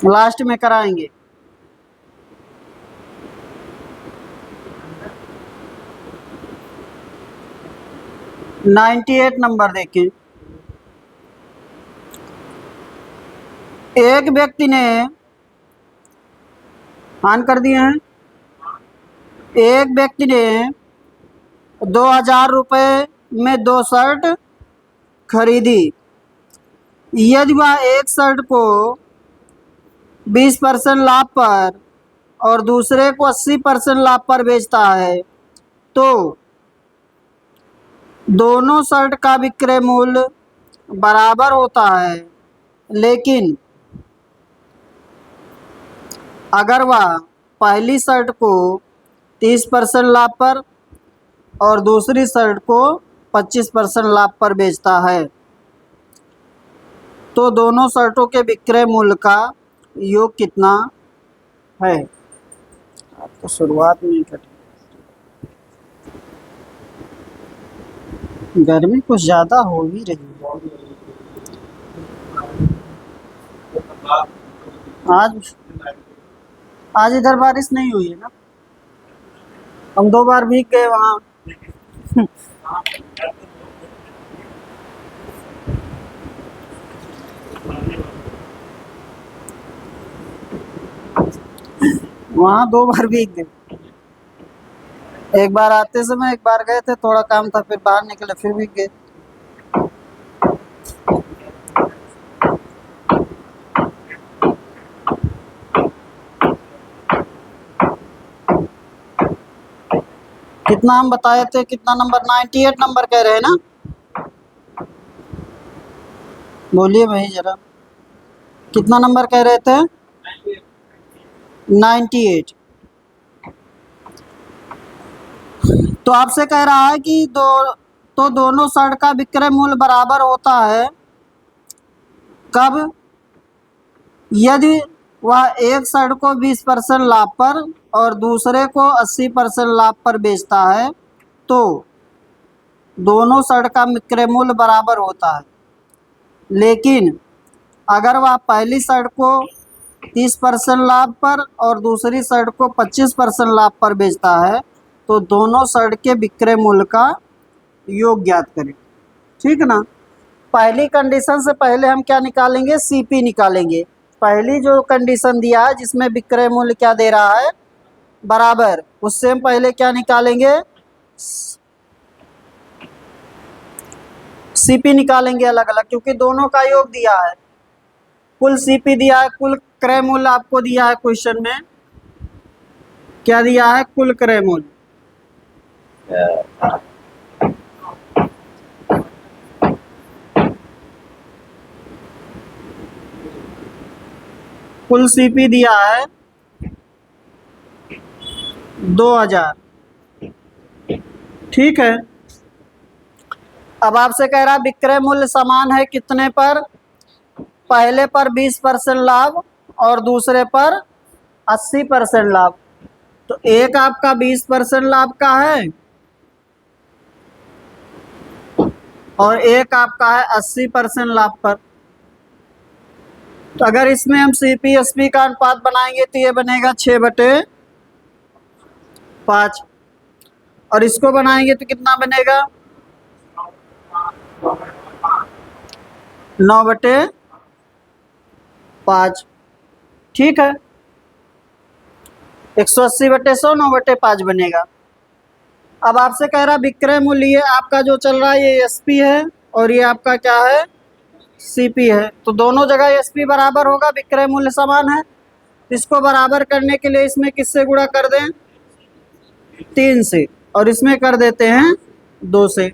Last में कराएंगे। Ninety 98 number देखें। एक व्यक्ति ने ऑन कर दिए हैं। एक व्यक्ति ने 2000 रुपये में 2 शर्ट खरीदी। यदि वह एक शर्ट को 20% लाभ पर और दूसरे को 80% लाभ पर बेचता है तो दोनों शर्ट का विक्रय मूल्य बराबर होता है, लेकिन अगर वह पहली शर्ट को 30% लाभ पर और दूसरी शर्ट को 25% लाभ पर बेचता है तो दोनों शर्टों के विक्रय मूल्य का योग कितना है। आपको शुरुआत में गर्मी कुछ ज़्यादा हो ही रही है आज इधर बारिश नहीं हुई है ना। हम 2 बार भीग गए वहाँ। वहाँ 2 बार भीग गए। एक बार आते समय, एक बार गए थे, थोड़ा काम था, फिर बाहर निकले, फिर भीग गए। कितना हम बताए थे, कितना नंबर? 98 नंबर कह रहे हैं ना। बोलिए भाई जरा, कितना नंबर कह रहे थे? 98। तो आपसे कह रहा है कि दोनों शर्ट का विक्रय मूल्य बराबर होता है कब? यदि वह एक शर्ट को 20% लाभ पर और दूसरे को 80% लाभ पर बेचता है तो दोनों शर्ट का विक्रय मूल्य बराबर होता है, लेकिन अगर वह पहली शर्ट को 30% लाभ पर और दूसरी शर्ट को 25% लाभ पर बेचता है तो दोनों शर्ट के विक्रय मूल्य का योग ज्ञात करें। ठीक ना। पहली कंडीशन से पहले हम क्या निकालेंगे? सीपी निकालेंगे। पहली जो कंडीशन दिया है जिसमें विक्रय मूल्य क्या दे रहा है? बराबर, उससे हम पहले क्या निकालेंगे? सीपी निकालेंगे अलग अलग, क्योंकि दोनों का योग दिया है। कुल सीपी दिया है, कुल क्रय मूल्य आपको दिया है क्वेश्चन में। क्या दिया है? कुल क्रय मूल्य। कुल सीपी दिया है 2000। ठीक है। अब आपसे कह रहा है विक्रय मूल्य समान है कितने पर? पहले पर 20% लाभ और दूसरे पर 80% लाभ। तो एक आपका 20% लाभ का है और एक आपका है 80% लाभ पर। तो अगर इसमें हम सीपी एसपी का अनुपात बनाएंगे तो ये बनेगा 6/5 और इसको बनाएंगे तो कितना बनेगा? 9/5। ठीक है। 180/100 9/5 बनेगा। अब आपसे कह रहा विक्रय मूल्य ये आपका जो चल रहा है ये एसपी है और ये आपका क्या है? सीपी है। तो दोनों जगह एसपी बराबर होगा, विक्रय मूल्य समान है। इसको बराबर करने के लिए इसमें किससे गुणा कर दें? 3 से, और इसमें कर देते हैं 2 से।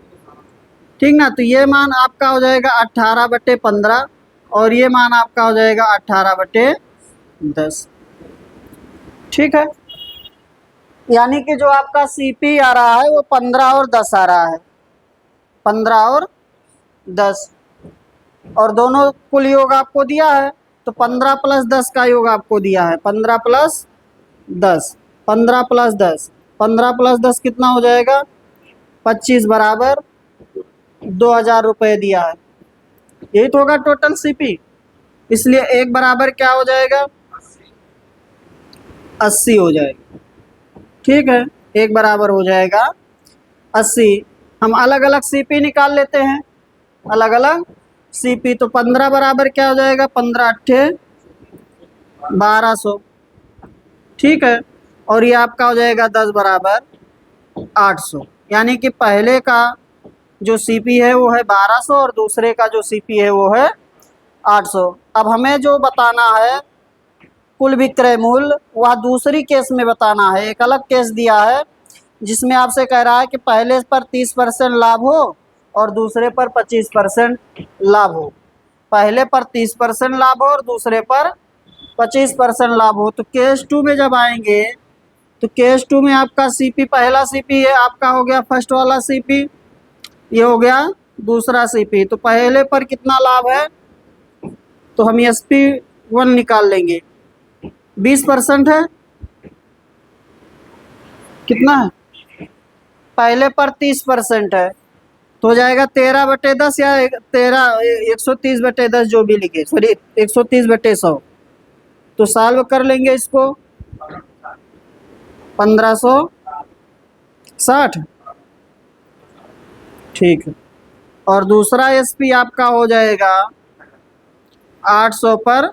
ठीक ना। तो ये मान आपका हो जाएगा 18/15 और ये मान आपका हो जाएगा 18/10। ठीक है। यानी कि जो आपका सीपी आ रहा है वो 15 और 10 आ रहा है। 15 और 10 और दोनों कुल योग आपको दिया है तो 15 + 10 का योग आपको दिया है। 15 + 10, 15 + 10, 15 + 10 कितना हो जाएगा? 25 बराबर 2000 रुपये दिया है। यही तो होगा टोटल सीपी। इसलिए एक बराबर क्या हो जाएगा? 80 हो जाएगा। ठीक है, एक बराबर हो जाएगा 80। हम अलग अलग सीपी निकाल लेते हैं, अलग अलग सीपी। तो 15 बराबर क्या हो जाएगा, 15 अट्ठे 1200। ठीक है, और ये आपका हो जाएगा 10 बराबर 800। यानी कि पहले का जो सीपी है वो है 1200 और दूसरे का जो सीपी है वो है 800। अब हमें जो बताना है कुल विक्रय मूल्य, वह दूसरी केस में बताना है। एक अलग केस दिया है जिसमें आपसे कह रहा है कि पहले पर 30% लाभ हो और दूसरे पर 25% लाभ हो। पहले पर 30% लाभ हो और दूसरे पर 25% लाभ हो। तो केस 2 में जब आएंगे तो केस 2 में आपका सीपी, पहला सीपी है आपका हो गया फर्स्ट वाला सीपी, ये हो गया दूसरा सीपी। तो पहले पर कितना लाभ है, तो हम SP1 निकाल लेंगे। 20% है, कितना है, पहले पर 30% है तो हो जाएगा 13/10 या 130/10 जो भी लिखे, सॉरी 130/100। तो सॉल्व कर लेंगे इसको, 1560। ठीक है, और दूसरा SP आपका हो जाएगा 800 पर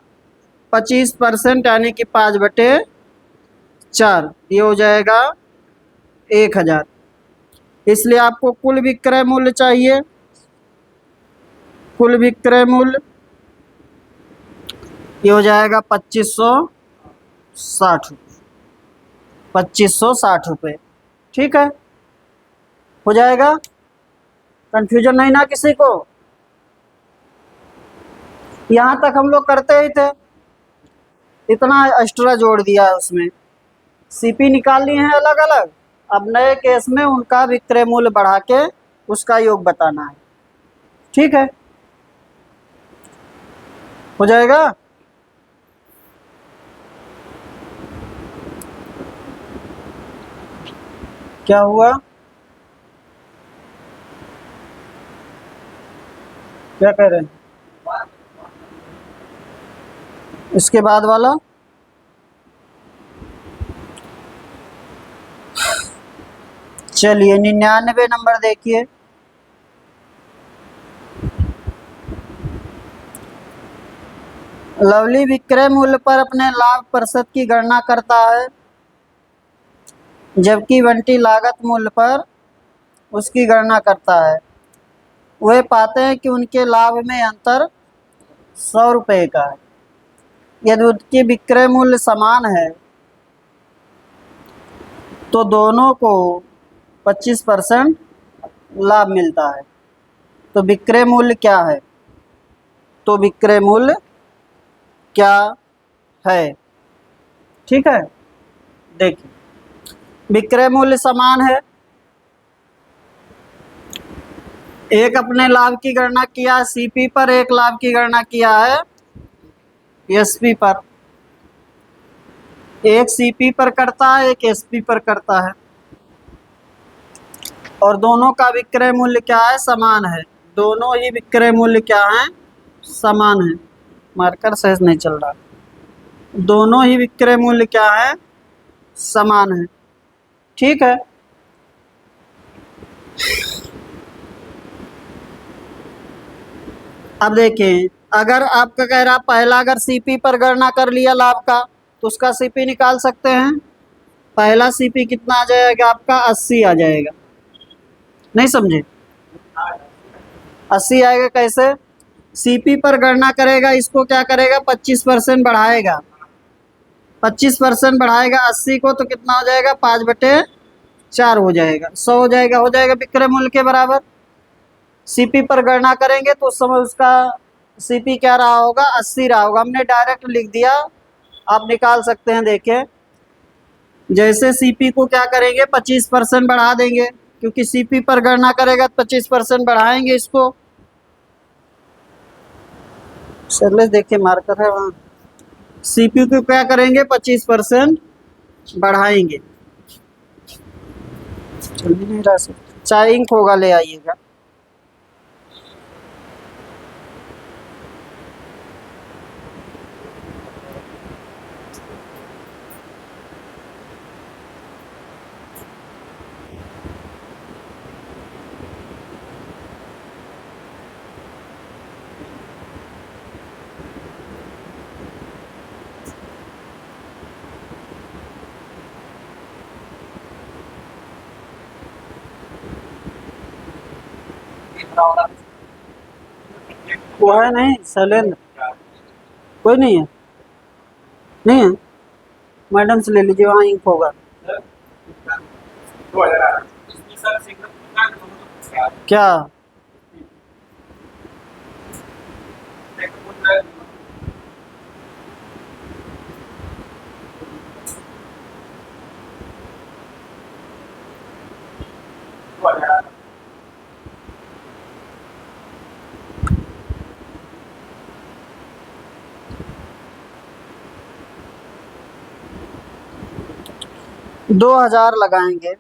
25% यानी कि 5/4, ये हो जाएगा 1000। इसलिए आपको कुल विक्रय मूल्य चाहिए। कुल विक्रय मूल्य ये हो जाएगा 2560 रुपये, 2560 रुपये। ठीक है, हो जाएगा, कंफ्यूजन नहीं ना किसी को। यहाँ तक हम लोग करते ही थे, इतना एक्स्ट्रा जोड़ दिया है उसमें। सीपी निकाल लिए हैं अलग अलग, अब नए केस में उनका विक्रय मूल्य बढ़ा के उसका योग बताना है। ठीक है, हो जाएगा। क्या हुआ, क्या कह रहे हैं, इसके बाद वाला चलिए 99 नंबर देखिए। लवली विक्रय मूल्य पर अपने लाभ प्रतिशत की गणना करता है, जबकि बंटी लागत मूल्य पर उसकी गणना करता है। वे पाते हैं कि उनके लाभ में अंतर 100 रुपये का है। यदि उनके विक्रय मूल्य समान है तो दोनों को 25% लाभ मिलता है। तो विक्रय मूल्य क्या है, तो विक्रय मूल्य क्या है। ठीक है, देखिए विक्रय मूल्य समान है, एक अपने लाभ की गणना किया सीपी पर, एक लाभ की गणना किया है एसपी पर। एक सीपी पर करता है, एक एसपी पर करता है, और दोनों का विक्रय मूल्य क्या है, समान है। दोनों ही विक्रय मूल्य क्या है, समान है। मार्कर सही नहीं चल रहा, दोनों ही विक्रय मूल्य क्या है, समान है। ठीक है, अब देखिए अगर आपका कह रहा पहला, अगर सीपी पर गणना कर लिया लाभ का तो उसका सीपी निकाल सकते हैं। पहला सीपी कितना आ जाएगा आपका, 80 आ जाएगा। नहीं समझे, 80 आएगा। कैसे, सीपी पर गणना करेगा, इसको क्या करेगा 25% बढ़ाएगा, 25% बढ़ाएगा 80 को, तो कितना हो जाएगा 5/4 हो जाएगा, 100 हो जाएगा, हो जाएगा विक्रय मूल्य के बराबर। सीपी पर गणना करेंगे तो उस समय उसका सीपी क्या रहा होगा, 80 रहा होगा। हमने डायरेक्ट लिख दिया, आप निकाल सकते हैं। देखिए जैसे सीपी को क्या करेंगे 25% बढ़ा देंगे, क्योंकि सीपी पर गणना करेगा तो 25% बढ़ाएंगे इसको। चलिए देखिए मार्कर है वहाँ, सीपी को क्या करेंगे 25% बढ़ाएंगे। चल भी नहीं रहा सर, चाहे इंक होगा ले आइएगा। वो है नहीं शैलेंद्र, कोई नहीं है, नहीं है, मैडम से ले लीजिए, वहाँ इंक होगा। क्या? दो 2000 लगाएंगे।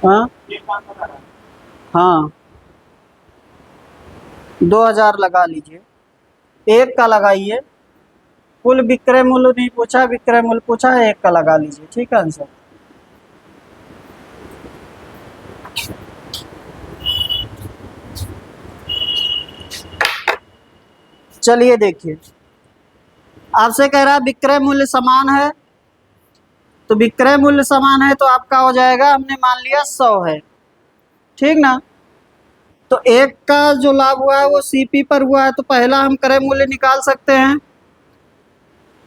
हाँ हाँ, 2000 लगा लीजिए, एक का लगाइए। कुल विक्रय मूल्य नहीं पूछा, विक्रय मूल्य पूछा है, एक का लगा लीजिए, ठीक है आंसर। चलिए देखिए, आपसे कह रहा है विक्रय मूल्य समान है, तो विक्रय मूल्य समान है तो आपका हो जाएगा, हमने मान लिया 100 है, ठीक ना। तो एक का जो लाभ हुआ है वो सीपी पर हुआ है, तो पहला हम क्रय मूल्य निकाल सकते हैं।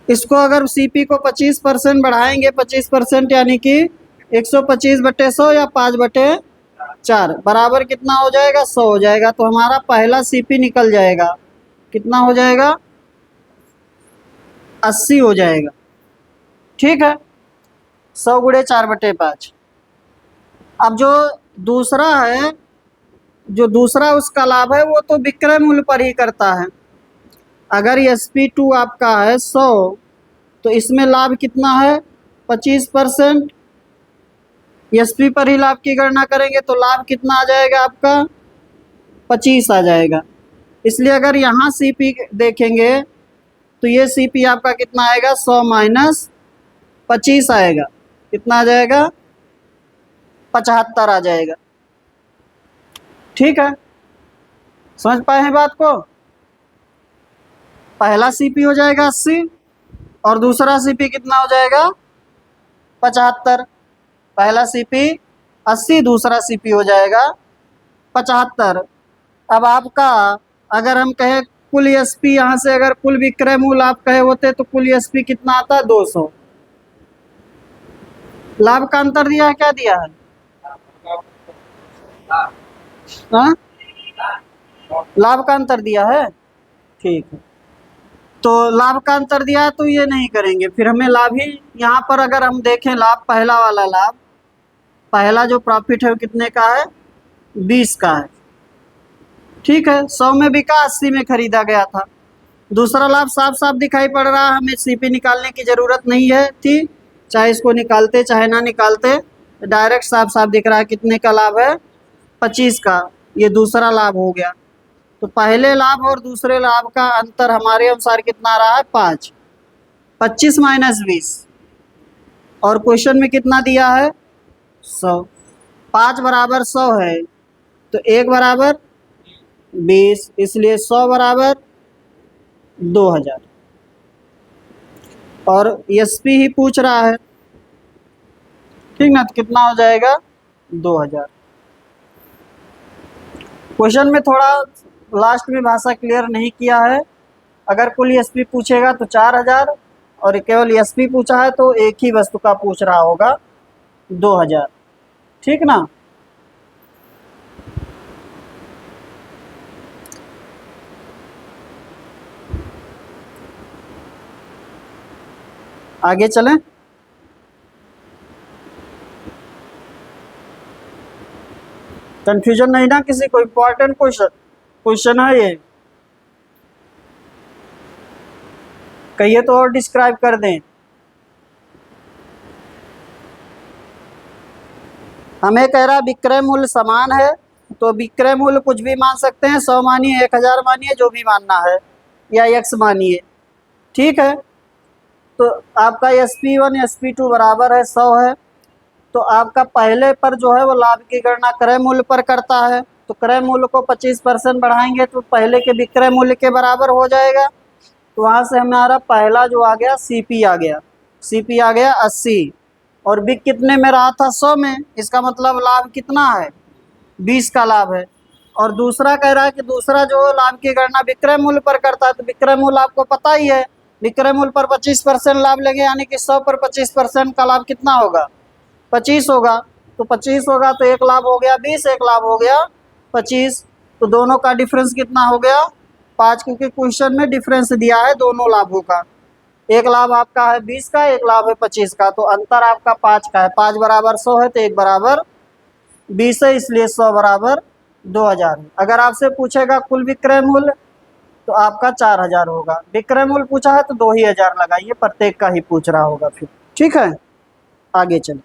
इसको अगर सीपी को 25% बढ़ाएंगे, 25% यानी कि 125/100 या 5/4 बराबर कितना हो जाएगा, 100 हो जाएगा। तो हमारा पहला सीपी निकल जाएगा, कितना हो जाएगा, 80 हो जाएगा, ठीक है। 100 गुणे 4/5। अब जो दूसरा है, जो दूसरा उसका लाभ है वो तो विक्रय मूल्य पर ही करता है। अगर SP2 आपका है 100, तो इसमें लाभ कितना है, 25%। SP पर ही लाभ की गणना करेंगे तो लाभ कितना आ जाएगा आपका, 25 आ जाएगा। इसलिए अगर यहाँ CP देखेंगे तो ये CP आपका कितना आएगा, 100 माइनस 25 आएगा, कितना आ जाएगा, 75 आ जाएगा, ठीक है। समझ पाए हैं बात को। पहला CP हो जाएगा 80 और दूसरा CP कितना हो जाएगा, 75। पहला CP 80, दूसरा CP हो जाएगा 75। अब आपका अगर हम कहें कुल SP, यहाँ से अगर कुल विक्रय मूल्य आप कहे होते तो कुल SP कितना आता, 200। लाभ का अंतर दिया है, क्या दिया है, हाँ, लाभ का अंतर दिया है, ठीक है। तो लाभ का अंतर दिया है तो ये नहीं करेंगे, फिर हमें लाभ ही, यहाँ पर अगर हम देखें लाभ, पहला वाला लाभ, पहला जो प्रॉफिट है वो कितने का है, 20 का है, ठीक है। 100 में बिका, 80 में खरीदा गया था। दूसरा लाभ साफ साफ दिखाई पड़ रहा है, हमें CP निकालने की ज़रूरत नहीं है थी, चाहे इसको निकालते चाहे ना निकालते, डायरेक्ट साफ साफ दिख रहा है कितने का लाभ है, 25 का। ये दूसरा लाभ हो गया। तो पहले लाभ और दूसरे लाभ का अंतर हमारे अनुसार कितना आ रहा है, 5। 25 माइनस 20, और क्वेश्चन में कितना दिया है, 100। 5 बराबर 100 है, तो 1 बराबर 20, इसलिए 100 बराबर 2000। और SP ही पूछ रहा है, ठीक ना, तो कितना हो जाएगा, 2000। क्वेश्चन में थोड़ा लास्ट में भाषा क्लियर नहीं किया है। अगर कुल SP पूछेगा तो 4000, और केवल SP पूछा है तो एक ही वस्तु का पूछ रहा होगा, 2000, ठीक ना। आगे चलें। कंफ्यूजन नहीं ना किसी को, इम्पोर्टेंट क्वेश्चन है ये, कहिए तो और डिस्क्राइब कर दें। हमें कह रहा विक्रय मूल्य समान है, तो विक्रय मूल्य कुछ भी मान सकते हैं, 100 मानिए, 1000 मानिए, जो भी मानना है, या X मानिए, ठीक है। तो आपका SP1 SP2 बराबर है 100 है, तो आपका पहले पर जो है वो लाभ की गणना क्रय मूल्य पर करता है, तो क्रय मूल्य को 25% बढ़ाएंगे तो पहले के विक्रय मूल्य के बराबर हो जाएगा। तो वहाँ से हमारा पहला जो आ गया CP आ गया, CP आ गया 80, और बिक कितने में रहा था, 100 में। इसका मतलब लाभ कितना है, 20 का लाभ है। और दूसरा कह रहा है कि दूसरा जो लाभ की गणना विक्रय मूल्य पर करता है, तो विक्रय मूल्य आपको पता ही है, विक्रय मूल्य पर 25% लाभ लेंगे, यानी कि 100 पर 25% का लाभ कितना होगा, 25 होगा। तो 25 होगा तो एक लाभ हो गया 20, एक लाभ हो गया 25। तो दोनों का डिफरेंस कितना हो गया, 5, क्योंकि क्वेश्चन में डिफरेंस दिया है दोनों लाभों का। एक लाभ आपका है 20 का, एक लाभ है 25 का, तो अंतर आपका 5 का है। 5 बराबर 100 है तो 1 बराबर 20 है, इसलिए 100 बराबर 2000 है। अगर आपसे पूछेगा कुल विक्रय मूल्य तो आपका 4000 होगा। विक्रय मूल्य पूछा है तो 2000 लगाइए, प्रत्येक का ही पूछ रहा होगा फिर। ठीक है, आगे चलिए।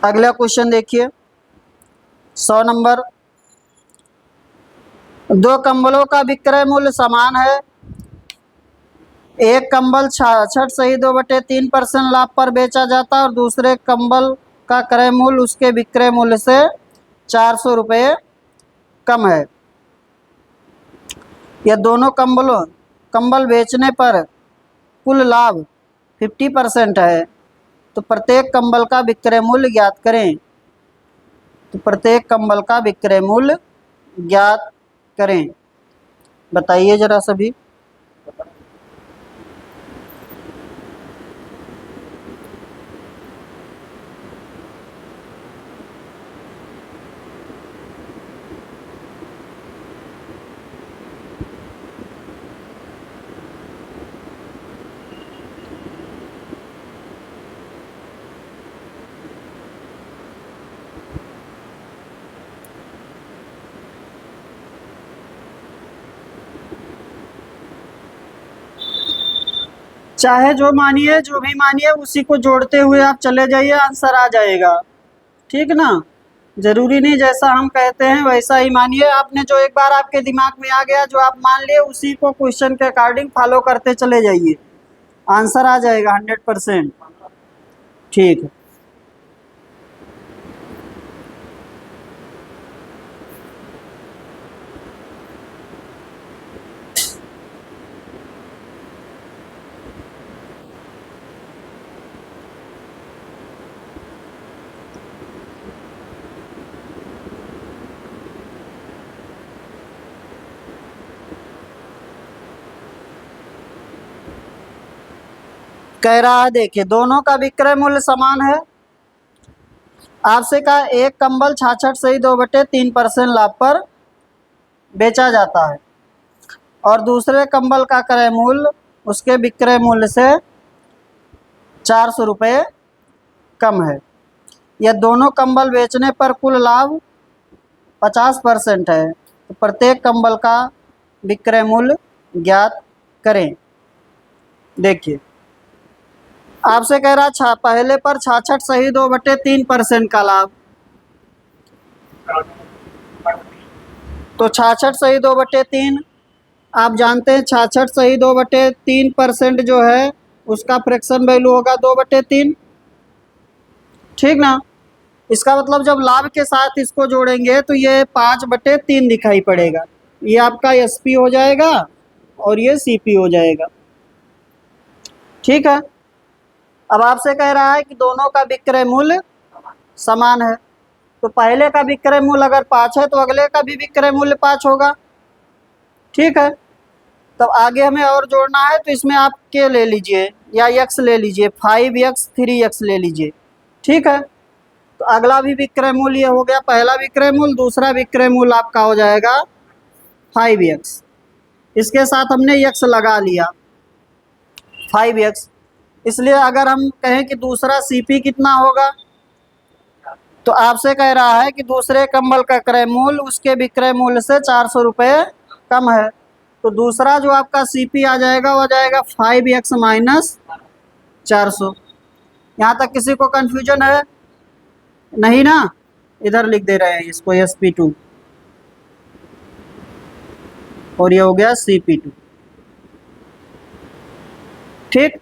अगला क्वेश्चन देखिए, 100 नंबर। दो कंबलों का विक्रय मूल्य समान है। एक कंबल 66 सही 2/3% लाभ पर बेचा जाता है और दूसरे कंबल का क्रय मूल्य उसके विक्रय मूल्य से 400 रुपये कम है। यह दोनों कंबल बेचने पर कुल लाभ 50% है, तो प्रत्येक कंबल का विक्रय मूल्य ज्ञात करें। तो प्रत्येक कंबल का विक्रय मूल्य ज्ञात करें, बताइए जरा सभी। चाहे जो मानिए, जो भी मानिए उसी को जोड़ते हुए आप चले जाइए, आंसर आ जाएगा। ठीक ना, जरूरी नहीं जैसा हम कहते हैं वैसा ही मानिए। आपने जो एक बार आपके दिमाग में आ गया, जो आप मान लिए, उसी को क्वेश्चन के अकॉर्डिंग फॉलो करते चले जाइए, आंसर आ जाएगा 100%। ठीक है, कह रहा है देखिए, दोनों का विक्रय मूल्य समान है। आपसे कहा एक कंबल 66 सही 2/3% लाभ पर बेचा जाता है और दूसरे कंबल का क्रय मूल्य उसके विक्रय मूल्य से 400 रुपये कम है। यह दोनों कंबल बेचने पर कुल लाभ 50% है, तो प्रत्येक कंबल का विक्रय मूल्य ज्ञात करें। देखिए, आपसे कह रहा पहले पर 66 सही 2/3% का लाभ, तो 66 सही 2/3 आप जानते हैं, 66 सही 2/3% जो है उसका फ्रैक्शन वैल्यू होगा 2/3। ठीक ना, इसका मतलब जब लाभ के साथ इसको जोड़ेंगे तो ये 5/3 दिखाई पड़ेगा। ये आपका एसपी हो जाएगा और ये सीपी हो जाएगा। ठीक है, अब आपसे कह रहा है कि दोनों का विक्रय मूल्य समान है, तो पहले का विक्रय मूल्य अगर 5 है तो अगले का भी विक्रय मूल्य 5 होगा। ठीक है, तब आगे हमें और जोड़ना है, तो इसमें आप के ले लीजिए या x ले लीजिए, 5x 3x ले लीजिए। ठीक है, तो अगला भी विक्रय मूल्य हो गया, पहला विक्रय मूल्य, दूसरा विक्रय मूल्य आपका हो जाएगा 5x। इसके साथ हमने x लगा लिया 5x, इसलिए अगर हम कहें कि दूसरा सीपी कितना होगा, तो आपसे कह रहा है कि दूसरे कंबल का क्रय मूल्य उसके विक्रय मूल्य से 400 रुपये कम है, तो दूसरा जो आपका सीपी आ जाएगा वो आ जाएगा 5x माइनस 400। यहाँ तक किसी को कन्फ्यूजन है नहीं ना, इधर लिख दे रहे हैं इसको sp2 और ये हो गया cp2। ठीक,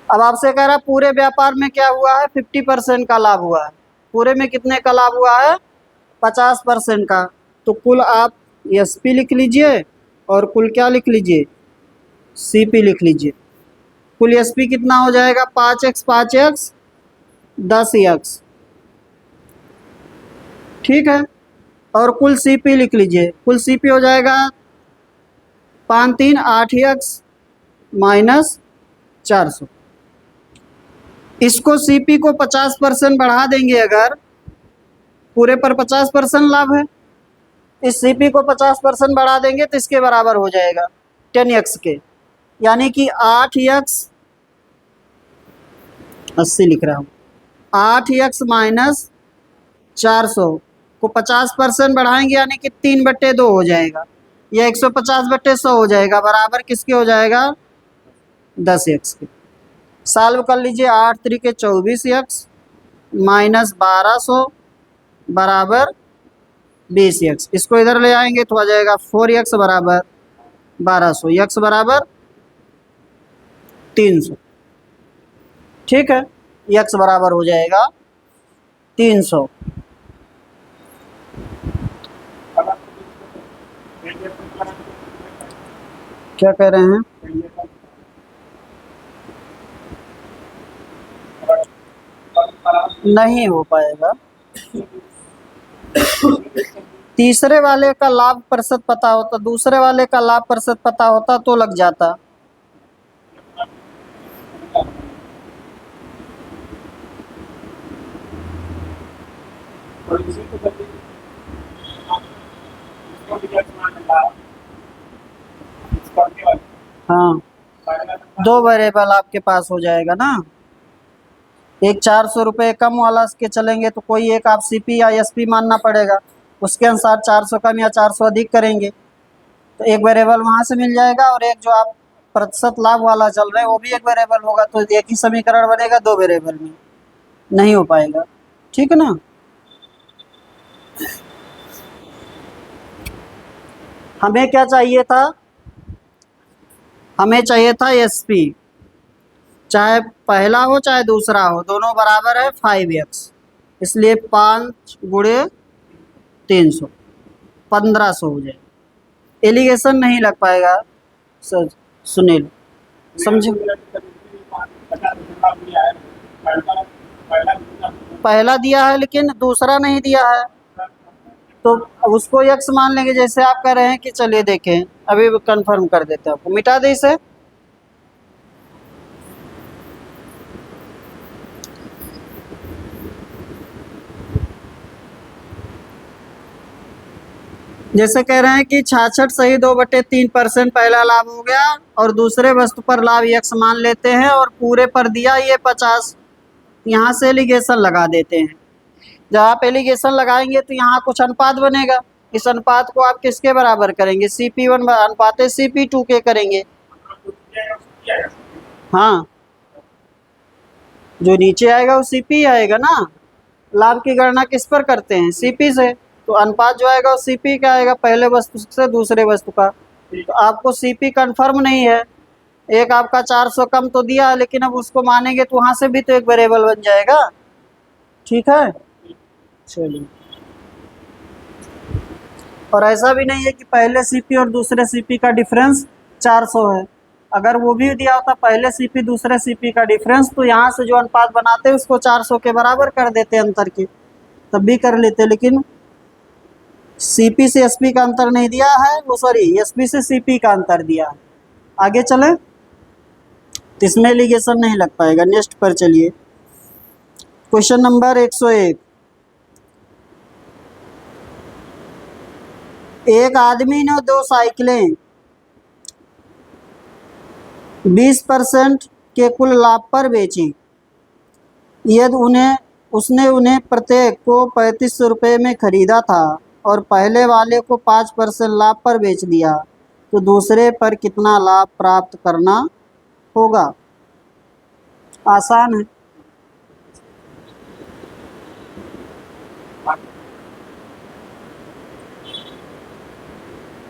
अब आपसे कह रहा है पूरे व्यापार में क्या हुआ है, 50% का लाभ हुआ है। पूरे में कितने का लाभ हुआ है, 50% का, तो कुल आप एसपी लिख लीजिए और कुल क्या लिख लीजिए, सीपी लिख लीजिए। कुल एसपी कितना हो जाएगा 5x 5x 10x, ठीक है। और कुल सीपी लिख लीजिए, कुल सीपी हो जाएगा 5 3 8x माइनस 400। इसको सीपी को 50% बढ़ा देंगे, अगर पूरे पर 50% लाभ है, इस सीपी को 50% बढ़ा देंगे तो इसके बराबर हो जाएगा 10x के, यानी कि 8x 80 लिख रहा हूँ, 8x माइनस 400 को 50% बढ़ाएंगे यानी कि 3/2 हो जाएगा, यह 150/100 हो जाएगा, बराबर किसके हो जाएगा 10x के। सॉल्व कर लीजिए, 8 3 24x माइनस 1200 बराबर 20x। इसको इधर ले आएंगे तो आ जाएगा 4x बराबर 1200, x बराबर 300, ठीक है। x बराबर हो जाएगा 300। क्या कह रहे हैं? नहीं हो पाएगा। तीसरे वाले का लाभ प्रतिशत पता होता, दूसरे वाले का लाभ प्रतिशत पता होता तो लग जाता। हाँ, 2 वेरिएबल आपके पास हो जाएगा ना, एक 400 रुपये कम वाला के चलेंगे तो कोई एक आप सीपी या एसपी मानना पड़ेगा, उसके अनुसार 400 कम या 400 अधिक करेंगे तो एक वेरिएबल वहाँ से मिल जाएगा, और एक जो आप प्रतिशत लाभ वाला चल रहे हैं वो भी एक वेरिएबल होगा, तो एक ही समीकरण बनेगा 2 वेरिएबल में, नहीं हो पाएगा, ठीक है ना। हमें क्या चाहिए था, हमें चाहिए था एसपी, चाहे पहला हो चाहे दूसरा हो, दोनों बराबर है 5x, इसलिए 5 गुणे 300 1500 हो जाए। एलिगेशन नहीं लग पाएगा सर, सुनील समझे। पहला दिया है लेकिन दूसरा नहीं दिया है, तो उसको यक्स मान लेंगे, जैसे आप कह रहे हैं कि चलिए देखें, अभी कंफर्म कर देते हैं, आपको मिटा दे इसे। जैसे कह रहे हैं कि 66 सही 2/3% पहला लाभ हो गया, और दूसरे वस्तु पर लाभ यक्स मान लेते हैं, और पूरे पर दिया ये 50, यहाँ से एलिगेशन लगा देते हैं। जब आप एलिगेशन लगाएंगे तो यहाँ कुछ अनुपात बनेगा, इस अनुपात को आप किसके बराबर करेंगे, CP1 अनुपात CP2 के करेंगे। हाँ, जो नीचे आएगा वो CP आएगा ना, लाभ की गणना किस पर करते हैं, CP से, तो अनुपात जो आएगा वो CP का आएगा, पहले वस्तु से दूसरे वस्तु का। तो आपको CP कंफर्म नहीं है, एक आपका 400 कम तो दिया है, लेकिन अब उसको मानेंगे तो वहाँ से भी तो एक वेरिएबल बन जाएगा, ठीक है। चलिए, और ऐसा भी नहीं है कि पहले CP और दूसरे CP का डिफरेंस 400 है, अगर वो भी दिया होता पहले CP दूसरे CP का डिफरेंस, तो यहाँ से जो अनुपात बनाते हैं उसको 400 के बराबर कर देते अंतर के, तब भी कर लेते, लेकिन CP से SP का अंतर नहीं दिया है, वो सॉरी SP से CP का अंतर दिया है। आगे चले, तो इसमें एलिगेशन नहीं लग पाएगा। नेक्स्ट पर चलिए, क्वेश्चन नंबर 101। एक आदमी ने 2 साइकिलें 20% के कुल लाभ पर बेची, यदि उसने उन्हें प्रत्येक को 3500 रुपये में खरीदा था और पहले वाले को 5% लाभ पर बेच दिया, तो दूसरे पर कितना लाभ प्राप्त करना होगा। आसान है।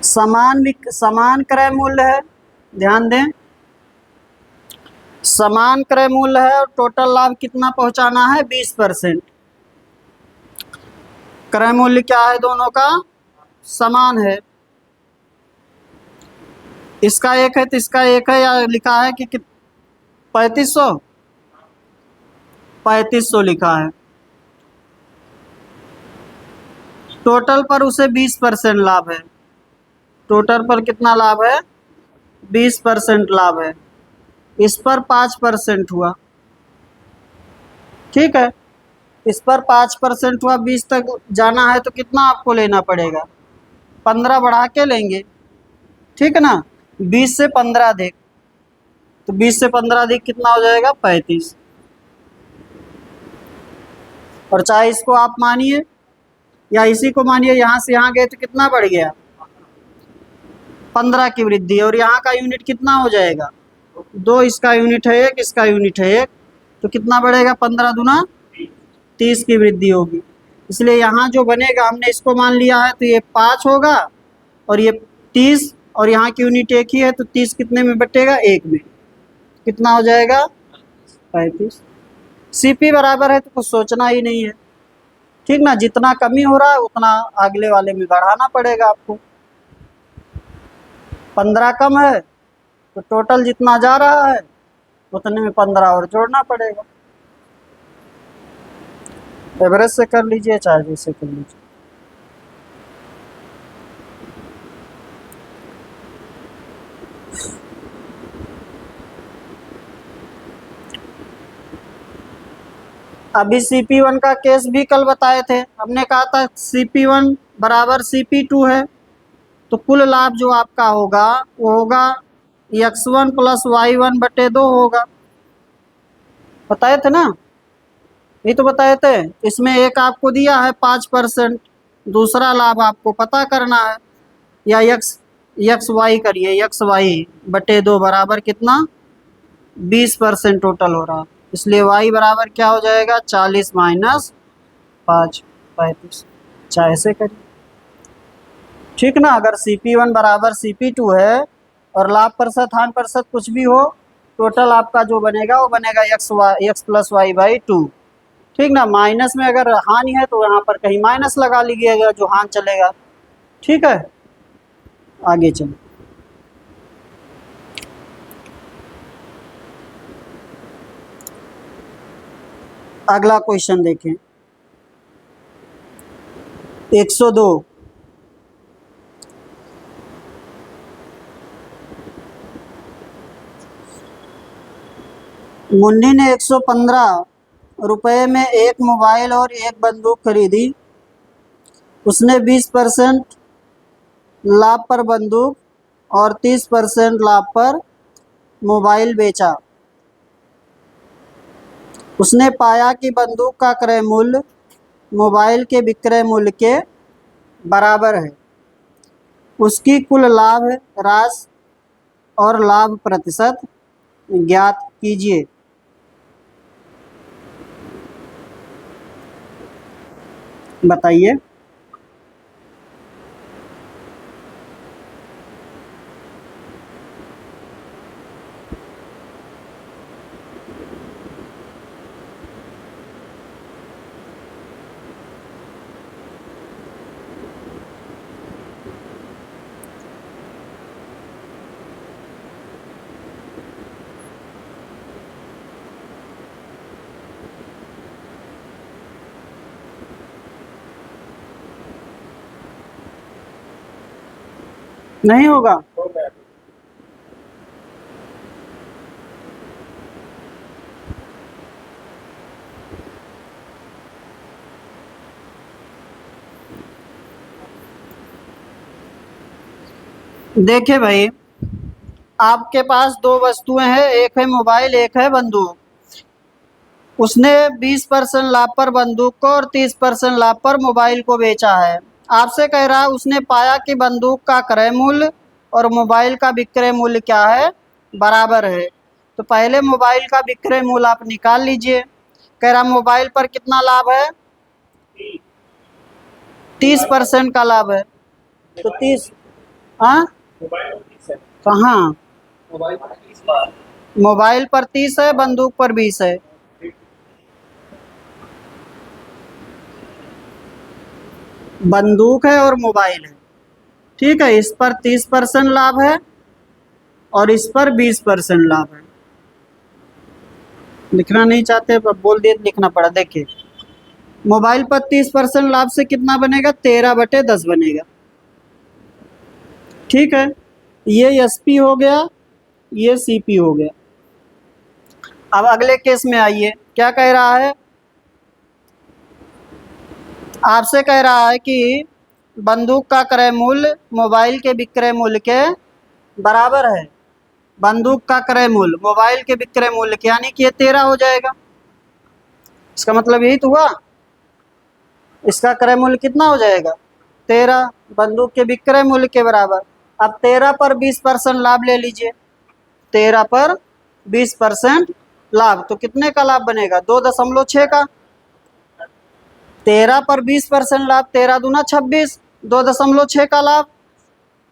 समान क्रय मूल्य है, ध्यान दें, समान क्रय मूल्य है, और टोटल लाभ कितना पहुंचाना है 20%। क्रय मूल्य क्या है, दोनों का समान है, इसका एक है तो इसका एक है, या लिखा है कि 3500, 3500 लिखा है। टोटल पर उसे 20% लाभ है। टोटल पर कितना लाभ है? 20% लाभ है। इस पर 5% हुआ। ठीक है, इस पर 5% हुआ। 20 तक जाना है तो कितना आपको लेना पड़ेगा? 15 बढ़ा के लेंगे। ठीक है ना, 20 से 15 देख, तो 20 से 15 देख कितना हो जाएगा? 35। और चाहे इसको आप मानिए या इसी को मानिए, यहाँ से यहाँ गए तो कितना बढ़ गया? 15 की वृद्धि। और यहाँ का यूनिट कितना हो जाएगा? 2। इसका यूनिट है 1, इसका यूनिट है 1, तो कितना बढ़ेगा? 15 दूना 30 की वृद्धि होगी। इसलिए यहाँ जो बनेगा, हमने इसको मान लिया है तो ये 5 होगा और ये 30, और यहाँ की यूनिट 1 ही है तो 30 कितने में बटेगा? 1 में। कितना हो जाएगा? 35। सीपी बराबर है तो कुछ सोचना ही नहीं है। ठीक ना, जितना कमी हो रहा है उतना अगले वाले में बढ़ाना पड़ेगा आपको। 15 कम है तो टोटल जितना जा रहा है उतने में 15 और जोड़ना पड़ेगा। एवरेज से कर लीजिए चाहे जैसे कर लीजिए। अभी CP1 का केस भी कल बताए थे। हमने कहा था CP1 बराबर CP2 है, तो कुल लाभ जो आपका होगा वो होगा x1 प्लस y1 बटे 2 होगा। बताए थे ना, ये तो बताए थे। इसमें एक आपको दिया है 5%, दूसरा लाभ आपको पता करना है। या यक्स वाई करिए, यक्स वाई बटे 2 बराबर कितना? 20% टोटल हो रहा है, इसलिए y बराबर क्या हो जाएगा? 40 माइनस 5, 35। चाहे ऐसे करिए। ठीक ना, अगर CP1 बराबर CP2 है और लाभ प्रतिशत हानि प्रतिशत कुछ भी हो, टोटल आपका जो बनेगा वो बनेगा x प्लस वाई बाई 2। ठीक ना, माइनस में अगर हानि है तो यहाँ पर कहीं माइनस लगा लीजिएगा जो हानि चलेगा। ठीक है, आगे चलो। अगला क्वेश्चन देखें, 102। मुन्नी ने 115 रुपये में एक मोबाइल और एक बंदूक खरीदी। उसने 20% लाभ पर बंदूक और 30% लाभ पर मोबाइल बेचा। उसने पाया कि बंदूक का क्रय मूल्य मोबाइल के विक्रय मूल्य के बराबर है। उसकी कुल लाभ राशि और लाभ प्रतिशत ज्ञात कीजिए। बताइए। नहीं होगा। देखिए भाई, आपके पास दो वस्तुएं हैं, एक है मोबाइल, एक है बंदूक। उसने 20% लाभ पर बंदूक को और 30% लाभ पर मोबाइल को बेचा है। आपसे कह रहा है उसने पाया कि बंदूक का क्रय मूल्य और मोबाइल का विक्रय मूल्य क्या है? बराबर है। तो पहले मोबाइल का विक्रय मूल्य आप निकाल लीजिए। कह रहा मोबाइल पर कितना लाभ है? 30% का लाभ है। तो 30, हाँ कहाँ? मोबाइल पर 30 है, बंदूक पर 20 है। बंदूक है और मोबाइल है। ठीक है, इस पर 30% लाभ है और इस पर 20% लाभ है। लिखना नहीं चाहते, बोल दिए लिखना पड़ा। देखिए, मोबाइल पर 30% लाभ से कितना बनेगा? 13/10 बनेगा। ठीक है, ये एसपी हो गया, ये सीपी हो गया। अब अगले केस में आइए, क्या कह रहा है? आपसे कह रहा है कि बंदूक का क्रय मूल्य मोबाइल के विक्रय मूल्य के बराबर है। बंदूक का क्रय मूल्य मोबाइल के विक्रय मूल्य के, यानी कि ये 13 हो जाएगा। इसका मतलब यही तो हुआ, इसका क्रय मूल्य कितना हो जाएगा? 13, बंदूक के विक्रय मूल्य के बराबर। अब 13 पर 20% लाभ ले लीजिए, 13 पर 20% लाभ, तो कितने का लाभ बनेगा? 2.6 का। 13 पर 20% लाभ, 13 दूना 26, 2.6 का लाभ।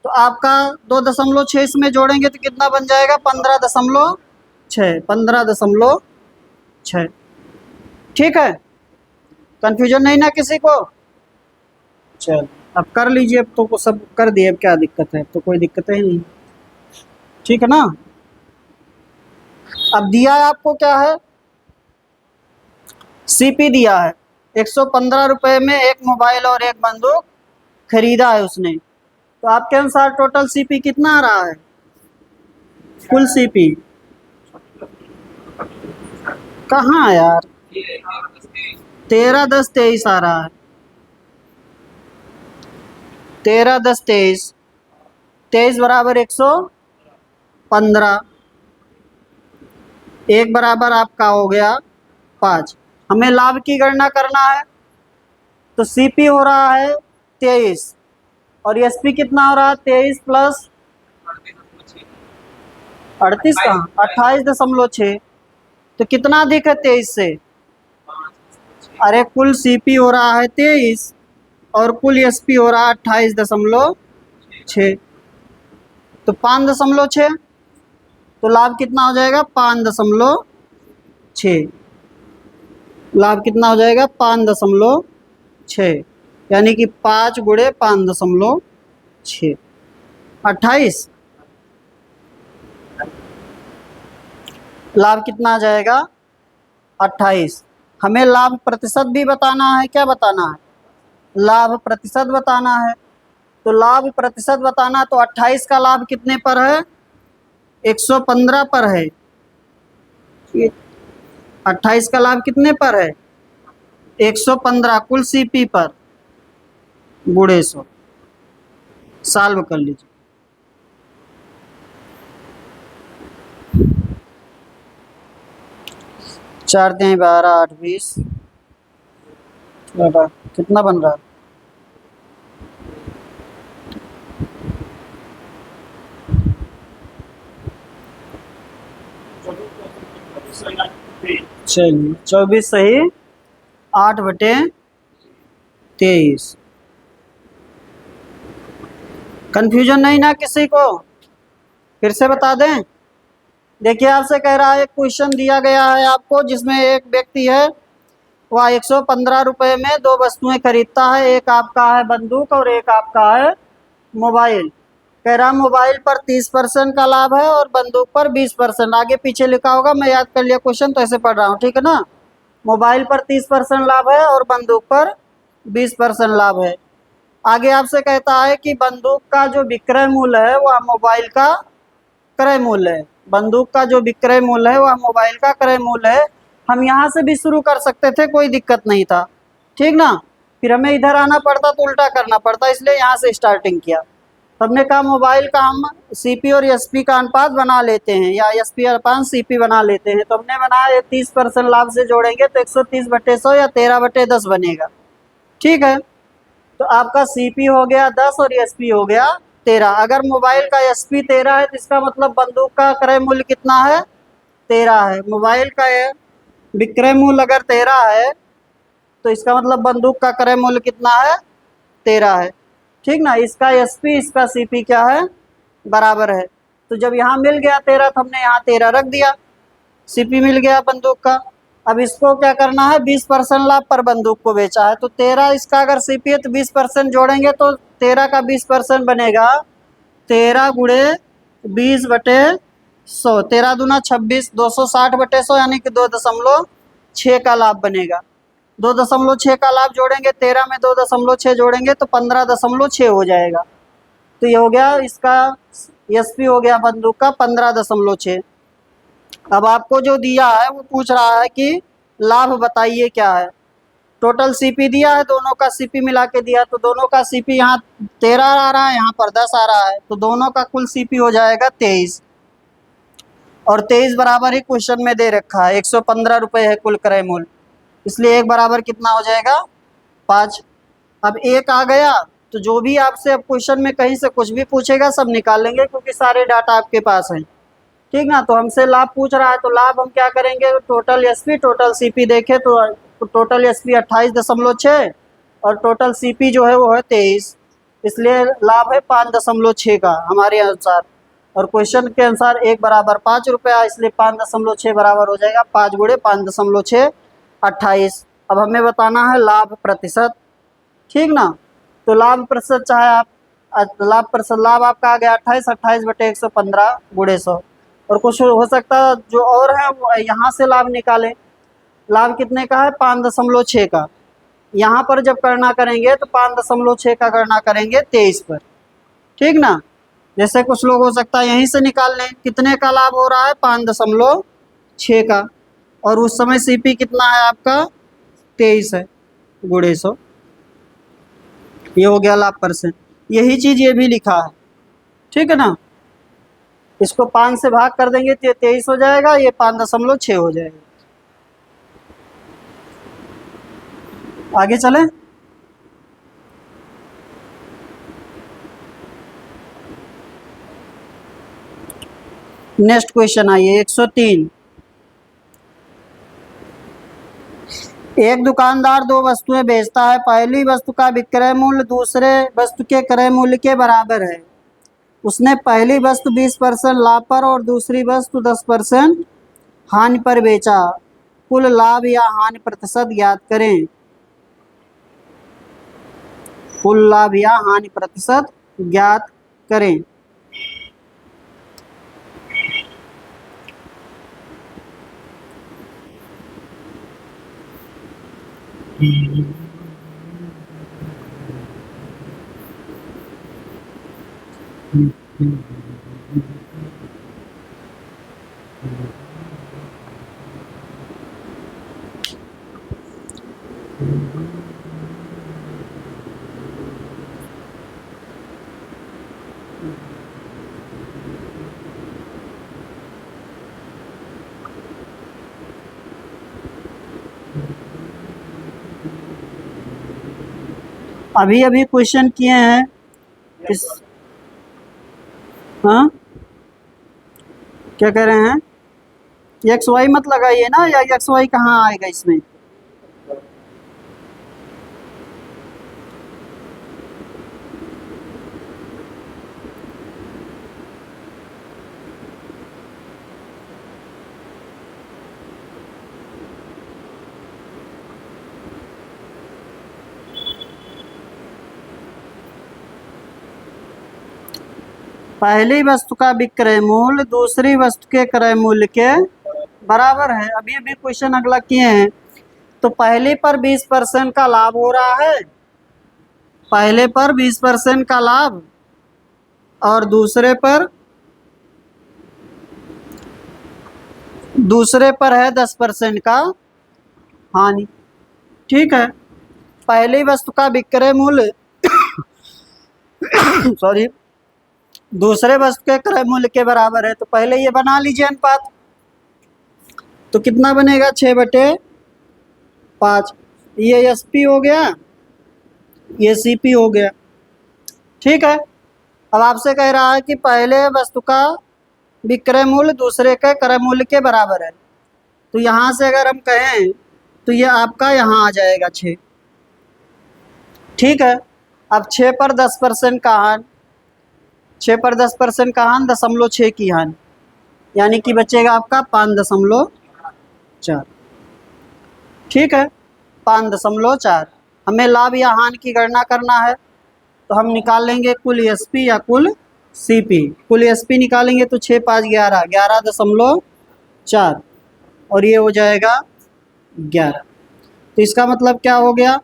तो आपका 2.6 इसमें जोड़ेंगे तो कितना बन जाएगा? 15.6, 15.6। ठीक है, कंफ्यूजन नहीं ना किसी को? चल अब कर लीजिए, अब तो सब कर दिए, अब क्या दिक्कत है? तो कोई दिक्कत ही नहीं। ठीक है ना? अब दिया है आपको क्या है? सीपी दिया है, 115 रुपये में एक मोबाइल और एक बंदूक खरीदा है उसने। तो आपके अनुसार टोटल सीपी कितना आ रहा है? कुल सीपी कहाँ यार? 13, 10, 23 आ रहा है। 13, 10, 23, 23 बराबर 115, एक बराबर आपका हो गया 5। हमें लाभ की गणना करना है, तो सीपी हो रहा है 23 और एसपी कितना हो रहा है? 23 प्लस 38 कहाँ? 28.6। तो कितना अधिक है 23 से? अरे कुल सीपी हो रहा है 23 और कुल एसपी हो रहा है 28.6, तो 5.6। तो लाभ कितना हो जाएगा? 5.6। लाभ कितना हो जाएगा? 5.6, यानी कि 5 गुणे 5.6, 28। लाभ कितना आ जाएगा? 28। हमें लाभ प्रतिशत भी बताना है। क्या बताना है? लाभ प्रतिशत बताना है। तो लाभ प्रतिशत बताना, तो 28 का लाभ कितने पर है? 115 पर है। 28 का लाभ कितने पर है? 115 कुल सीपी पर, गुणे 100। सॉल्व कर लीजिए। चार 12, 8, 20, कितना बन रहा है? चलिए 24 सही, 8/23। कंफ्यूजन नहीं ना किसी को? फिर से बता दें। देखिए, आपसे कह रहा है, एक क्वेश्चन दिया गया है आपको, जिसमें एक व्यक्ति है, वह 115 रुपये में 2 वस्तुएं खरीदता है। एक आपका है बंदूक और एक आपका है मोबाइल। कह रहा मोबाइल पर 30% का लाभ है और बंदूक पर 20%। आगे पीछे लिखा होगा, मैं याद कर लिया क्वेश्चन तो ऐसे पढ़ रहा हूँ। ठीक है ना? मोबाइल पर 30% लाभ है और बंदूक पर 20% लाभ है। आगे आपसे कहता है कि बंदूक का जो विक्रय मूल्य है वह मोबाइल का क्रय मूल्य है। बंदूक का जो विक्रय मूल्य है वह मोबाइल का क्रय मूल्य है। हम यहाँ से भी शुरू कर सकते थे, कोई दिक्कत नहीं था। ठीक ना? फिर हमें इधर आना पड़ता तो उल्टा करना पड़ता, इसलिए यहाँ से स्टार्टिंग किया। हमने कहा मोबाइल का हम सीपी और एसपी का अनुपात बना लेते हैं, या एसपी अनुपात सीपी बना लेते हैं। तो हमने बनाया 30% लाभ से जोड़ेंगे तो 130/100 या 13/10 बनेगा। ठीक है, तो आपका सीपी हो गया 10 और एसपी हो गया 13। अगर मोबाइल का एसपी 13 है तो इसका मतलब बंदूक का क्रय मूल्य कितना है? 13 है। मोबाइल का विक्रय मूल्य अगर 13 है तो इसका मतलब बंदूक का क्रय मूल्य कितना है? 13 है। ठीक ना? इसका एसपी इसका सीपी क्या है? बराबर है। तो जब यहाँ मिल गया 13 तो हमने यहाँ 13 रख दिया, सीपी मिल गया बंदूक का। अब इसको क्या करना है? 20% लाभ पर बंदूक को बेचा है, तो 13 इसका अगर सीपी है तो 20% जोड़ेंगे तो 13 का 20% बनेगा 13 गुणे 20/100। 100, 13 दूना 26, 260/100 यानी कि 2.6 का लाभ बनेगा। 2.6 का लाभ जोड़ेंगे, 13 में 2.6 जोड़ेंगे तो 15.6 हो जाएगा। तो ये हो गया इसका एसपी हो गया बंदूक का 15.6। अब आपको जो दिया है वो पूछ रहा है कि लाभ बताइए क्या है। टोटल सीपी दिया है, दोनों का सीपी मिला के दिया, तो दोनों का सीपी यहाँ 13 आ रहा है, यहाँ पर 10 आ रहा है, तो दोनों का कुल सीपी हो जाएगा 23। और 23 बराबर ही क्वेश्चन में दे रखा है 115 रुपये है कुल क्रय मूल्य, इसलिए एक बराबर कितना हो जाएगा 5। अब एक आ गया तो जो भी आपसे अब क्वेश्चन में कहीं से कुछ भी पूछेगा सब निकाल लेंगे क्योंकि सारे डाटा आपके पास हैं। ठीक ना। तो हमसे लाभ पूछ रहा है तो लाभ हम क्या करेंगे, टोटल एसपी टोटल सीपी देखे तो टोटल एसपी 28.6 और टोटल सीपी जो है वो है 23, इसलिए लाभ है 5.6 का हमारे अनुसार। और क्वेश्चन के अनुसार एक बराबर 5 रुपया, इसलिए 5.6 बराबर हो जाएगा 5 गुणे 5.6 28। अब हमें बताना है लाभ प्रतिशत। ठीक ना। तो लाभ प्रतिशत चाहे आप लाभ प्रतिशत, लाभ आपका आ गया 28/115 गुणे 100। और कुछ हो सकता है जो और है वो यहाँ से लाभ निकालें। लाभ कितने का है 5.6 का, यहाँ पर जब गणना करेंगे तो 5.6 का गणना करेंगे 23 पर। ठीक ना। जैसे कुछ लोग हो सकता है यहीं से निकाल लें, कितने का लाभ हो रहा है 5.6 का, और उस समय सीपी कितना है आपका 23 है गुणे 100। ये हो गया लाभ परसेंट, यही चीज ये भी लिखा है। ठीक है ना। इसको 5 से भाग कर देंगे तो ये 23 हो जाएगा, ये 5.6 हो जाएगा। आगे चले। नेक्स्ट क्वेश्चन आइए 103। एक दुकानदार दो वस्तुएं बेचता है, पहली वस्तु का विक्रय मूल्य दूसरे वस्तु के क्रय मूल्य के बराबर है। उसने पहली वस्तु 20% लाभ पर और दूसरी वस्तु 10% हानि पर बेचा। कुल लाभ या हानि प्रतिशत ज्ञात करें। कुल लाभ या हानि प्रतिशत ज्ञात करें। अभी अभी क्वेश्चन किए हैं इस, हाँ क्या कह रहे हैं, एक्स वाई मत लगाइए ना, या एक्स वाई कहाँ आएगा इसमें। पहली वस्तु का विक्रय मूल्य दूसरी वस्तु के क्रय मूल्य के बराबर है। अभी अभी क्वेश्चन अगला किए हैं। तो पहले पर 20% का लाभ हो रहा है, पहले पर 20% का लाभ और दूसरे पर है 10% का हानि। ठीक है। पहली वस्तु का विक्रय मूल्य सॉरी दूसरे वस्तु के क्रय मूल्य के बराबर है, तो पहले ये बना लीजिए अनुपात। तो कितना बनेगा 6/5। ये एसपी हो गया, ये सीपी हो गया। ठीक है। अब आपसे कह रहा है कि पहले वस्तु का विक्रय मूल्य दूसरे के क्रय मूल्य के बराबर है, तो यहाँ से अगर हम कहें तो ये आपका यहाँ आ जाएगा 6। ठीक है। अब 6 पर 10% का हानि, 6 पर 10% का हानि 0.6 की हानि, यानी कि बचेगा आपका 5.4। ठीक है। 5.4। हमें लाभ या हानि की गणना करना है, तो हम निकाल लेंगे कुल एसपी या कुल CP, कुल SP निकालेंगे तो 6 5 11, 11.4 और ये हो जाएगा 11। तो इसका मतलब क्या हो गया,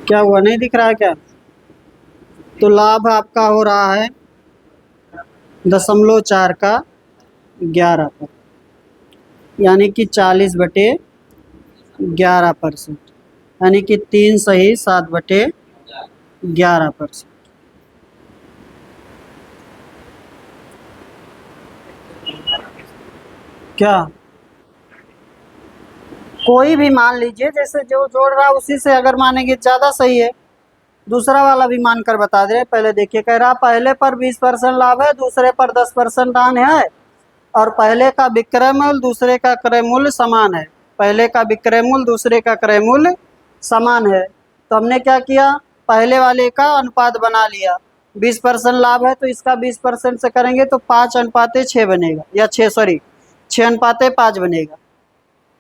क्या हुआ, नहीं दिख रहा है क्या? तो लाभ आपका हो रहा है 0.4 का 11 पर, यानी कि 40/11%, यानी कि 3 सही 7/11%। क्या, कोई भी मान लीजिए, जैसे जो जोड़ रहा है उसी से अगर मानेंगे ज़्यादा सही है। दूसरा वाला भी मान कर बता दे, पहले देखिए, कह रहा पहले पर 20% लाभ है, दूसरे पर 10% हानि है, और पहले का विक्रय मूल्य दूसरे का क्रय मूल्य समान है। पहले का विक्रय मूल्य दूसरे का क्रय मूल्य समान है, तो हमने क्या किया, पहले वाले का अनुपात बना लिया। 20% लाभ है तो इसका 20% से करेंगे तो 5:6 बनेगा, या 6 सॉरी 6:5 बनेगा।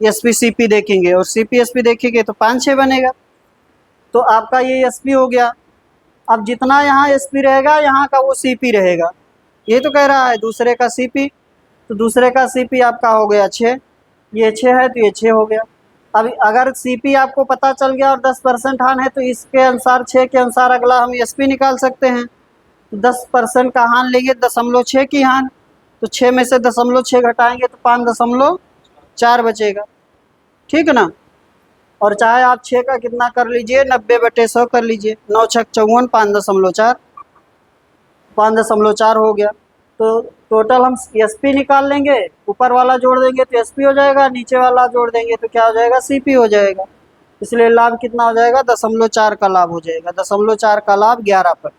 SP CP देखेंगे और CP SP देखेंगे तो 5:6 बनेगा। तो आपका ये SP हो गया। अब जितना यहाँ SP रहेगा यहाँ का वो CP रहेगा। ये तो कह रहा है दूसरे का CP, तो दूसरे का CP आपका हो गया 6, ये 6 है तो ये 6 हो गया। अब अगर CP आपको पता चल गया और 10% हान है तो इसके अनुसार 6 के अनुसार अगला हम SP निकाल सकते हैं। तो 10% का हान लेंगे 0.6 की हान, तो 6 में से 0.6 घटाएंगे तो 5.4 बचेगा, ठीक है ना। और चाहे आप 6 का कितना कर लीजिए, 90/100 कर लीजिए, 9 6 54, 5.4, 5.4 हो गया। तो टोटल हम SP निकाल लेंगे, ऊपर वाला जोड़ देंगे तो SP हो जाएगा, नीचे वाला जोड़ देंगे तो क्या हो जाएगा, CP हो जाएगा। इसलिए लाभ कितना हो जाएगा, 0.4 का लाभ हो जाएगा, 0.4 का लाभ 11 पर,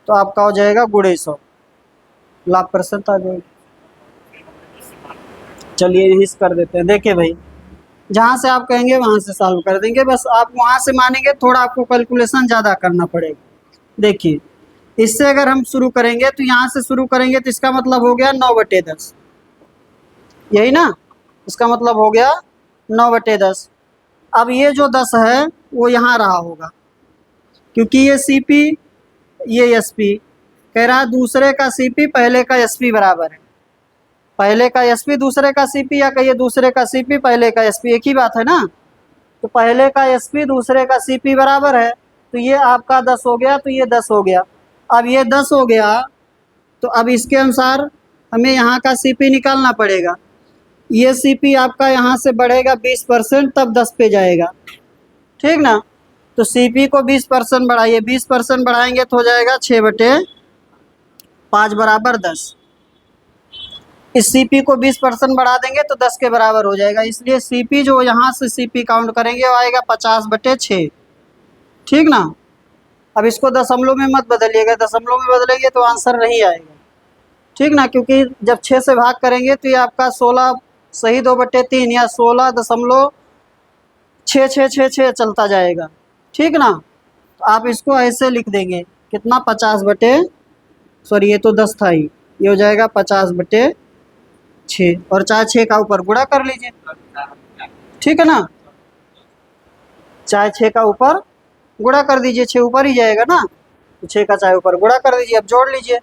तो आपका हो जाएगा गुणे 100, लाभ % आ जाएगा। चलिए यही कर देते हैं। देखिए भाई, जहाँ से आप कहेंगे वहाँ से सॉल्व कर देंगे, बस आप वहाँ से मानेंगे थोड़ा आपको कैलकुलेशन ज़्यादा करना पड़ेगा। देखिए, इससे अगर हम शुरू करेंगे तो यहाँ से शुरू करेंगे तो इसका मतलब हो गया 9/10, यही ना, इसका मतलब हो गया 9/10। अब ये जो 10 है वो यहाँ रहा होगा, क्योंकि ये CP ये SP, कह रहा है दूसरे का CP पहले का SP बराबर है। पहले का SP दूसरे का CP, या कहिए दूसरे का CP पहले का SP, एक ही बात है ना। तो पहले का SP दूसरे का CP बराबर है, तो ये आपका 10 हो गया, तो ये 10 हो गया। अब ये 10 हो गया तो अब इसके अनुसार हमें यहाँ का CP निकालना पड़ेगा। ये CP आपका यहाँ से बढ़ेगा 20%, तब 10 पे जाएगा, ठीक ना। तो CP को 20% बढ़ाइए, 20% बढ़ाएंगे तो हो जाएगा 6/5 बराबर 10। इस CP को 20% बढ़ा देंगे तो 10 के बराबर हो जाएगा, इसलिए CP जो यहाँ से CP काउंट करेंगे वो आएगा 50/6, ठीक ना। अब इसको दशमलव में मत बदलिएगा, दशमलव में बदलेंगे तो आंसर नहीं आएगा, ठीक ना, क्योंकि जब 6 से भाग करेंगे तो ये आपका 16 सही 2/3 या 16.66666 चलता जाएगा, ठीक ना। तो आप इसको ऐसे लिख देंगे, कितना, 50 सॉरी ये तो 10 था ही, ये हो जाएगा 50/6, और चाहे 6 का ऊपर गुणा कर लीजिए, ठीक है ना। चाहे 6 का ऊपर गुणा कर दीजिए, 6 ऊपर ही जाएगा ना, तो 6 का चाहे ऊपर गुणा कर दीजिए। अब जोड़ लीजिए,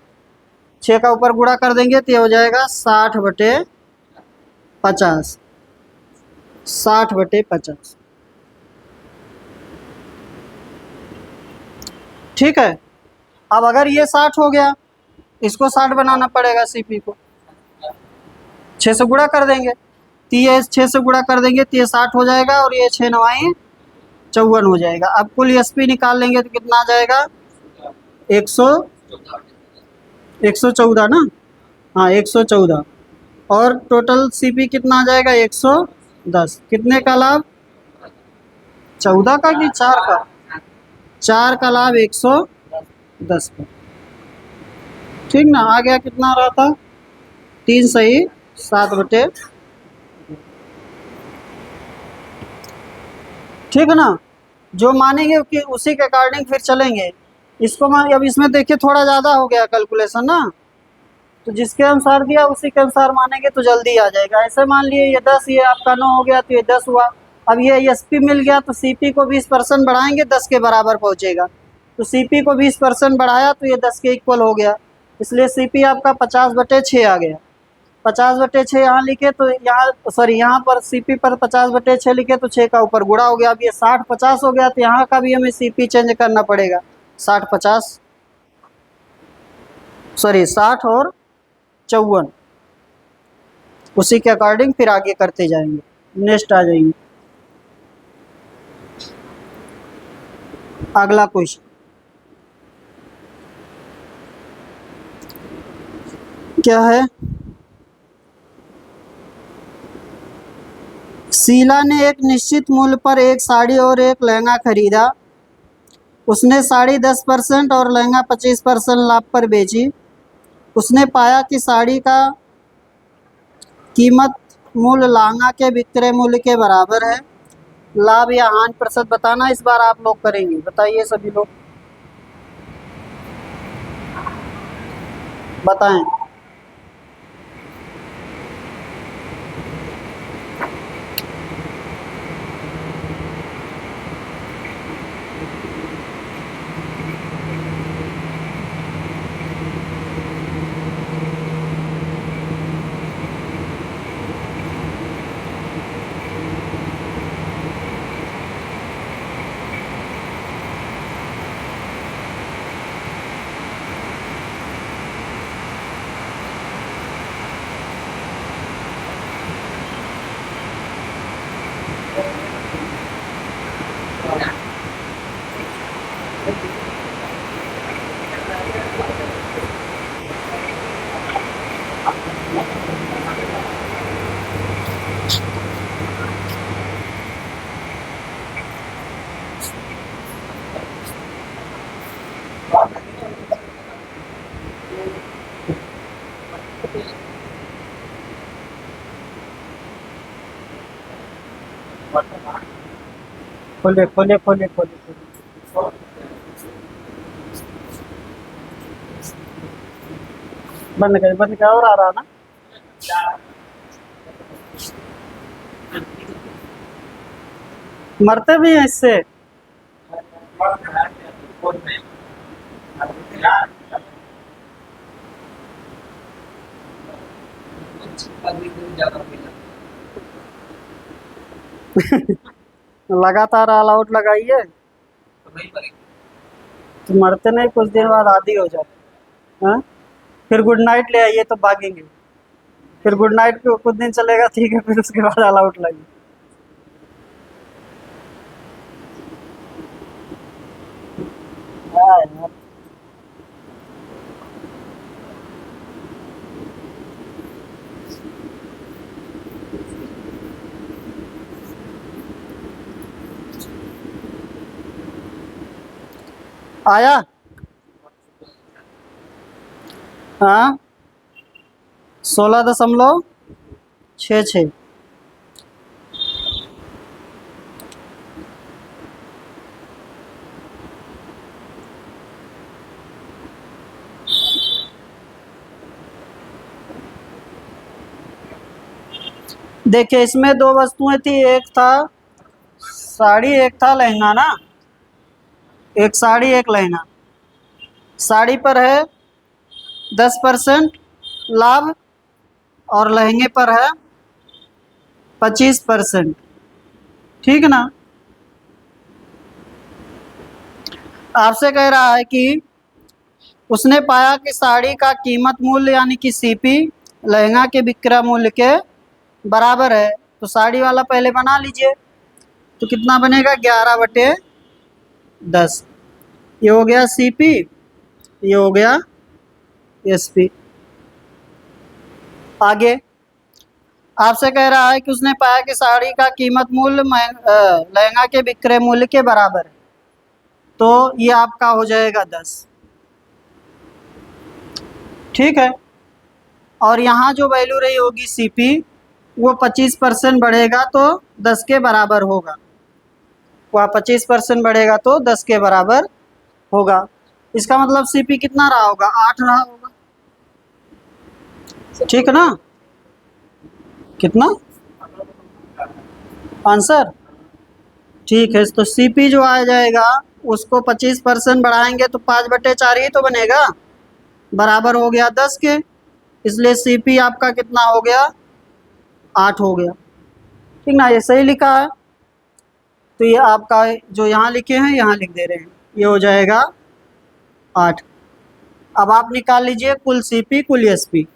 6 का ऊपर गुणा कर देंगे तो ये हो जाएगा 60/50, 60/50, ठीक है। अब अगर ये 60 हो गया, इसको 60 बनाना पड़ेगा CP को, 6 से गुणा कर देंगे तो ये 6 से गुणा कर देंगे तो ये 60 हो जाएगा, और ये 6 9 54 हो जाएगा। अब कुल SP निकाल लेंगे तो कितना आ जाएगा, 114 ना, हाँ 114, और टोटल CP कितना आ जाएगा, 110। कितने का लाभ, 14 का कि 4 का, 4 का लाभ 110 का, ठीक ना। आ गया, कितना रहा था, 3 सही 7/, ठीक है ना। जो मानेंगे कि उसी के अकॉर्डिंग फिर चलेंगे। इसको मान, अब इसमें देखिए थोड़ा ज़्यादा हो गया कैलकुलेशन ना, तो जिसके अनुसार दिया उसी के अनुसार मानेंगे तो जल्दी आ जाएगा। ऐसे मान लिए ये 10, ये आपका 9 हो गया तो ये 10 हुआ, अब ये एसपी मिल गया तो सीपी को 20% बढ़ाएंगे 10 के बराबर पहुंचेगा। तो सीपी को 20% बढ़ाया तो ये 10 के इक्वल हो गया, इसलिए सीपी आपका 50/6 आ गया। 50/6 यहाँ लिखे तो यहाँ सॉरी यहाँ पर सीपी पर 50/6 लिखे तो 6 का ऊपर गुणा हो गया। अब ये 60/50 हो गया तो यहाँ का भी हमें सीपी चेंज करना पड़ेगा। 60/50 सॉरी 60 और 54, उसी के अकॉर्डिंग फिर आगे करते जाएंगे। नेक्स्ट आ जाएंगे अगला क्वेश्चन क्या है। शीला ने एक निश्चित मूल्य पर एक साड़ी और एक लहंगा खरीदा। उसने साड़ी 10% और लहंगा 25% लाभ पर बेची। उसने पाया कि साड़ी का कीमत मूल्य लहंगा के विक्रय मूल्य के बराबर है। लाभ या हानि प्रतिशत बताना इस बार आप लोग करेंगे। बताइए सभी लोग बताएं। खोले खोले खोले खोले बंद कर और आ रहा ना। मरते भी हैं इससे। लगातार ऑल आउट लगाइए तो मरते नहीं, कुछ दिन बाद आदी हो जाते। हाँ फिर गुड नाइट ले आइए तो भागेंगे। फिर गुड नाइट को कुछ दिन चलेगा ठीक है, फिर उसके बाद ऑल आउट लगे। हाँ यार आया। हाँ 16.66। देखिए इसमें दो वस्तुएं थी, एक था साड़ी एक था लहंगा ना। एक साड़ी एक लहंगा। साड़ी पर है 10% लाभ और लहंगे पर है 25%। ठीक ना। आपसे कह रहा है कि उसने पाया कि साड़ी का कीमत मूल्य यानी कि सीपी लहंगा के विक्रय मूल्य के बराबर है। तो साड़ी वाला पहले बना लीजिए तो कितना बनेगा 11/10। ये हो गया सीपी, ये हो गया एसपी। आगे आपसे कह रहा है कि उसने पाया कि साड़ी का कीमत मूल्य लहंगा के विक्रय मूल्य के बराबर है। तो ये आपका हो जाएगा 10। ठीक है। और यहाँ जो वैल्यू रही होगी सीपी वो 25% बढ़ेगा तो 10 के बराबर होगा। वह 25% बढ़ेगा तो 10 के बराबर होगा। इसका मतलब सीपी कितना रहा होगा 8 रहा होगा। ठीक है ना। कितना आंसर ठीक है, तो सीपी जो आ जाएगा उसको 25% बढ़ाएंगे तो 5/4 ही तो बनेगा, बराबर हो गया 10 के। इसलिए सीपी आपका कितना हो गया, 8 हो गया। ठीक ना, ये सही लिखा है। तो ये आपका जो यहाँ लिखे हैं यहाँ लिख दे रहे हैं, ये हो जाएगा 8। अब आप निकाल लीजिए कुल सीपी कुल एसपी।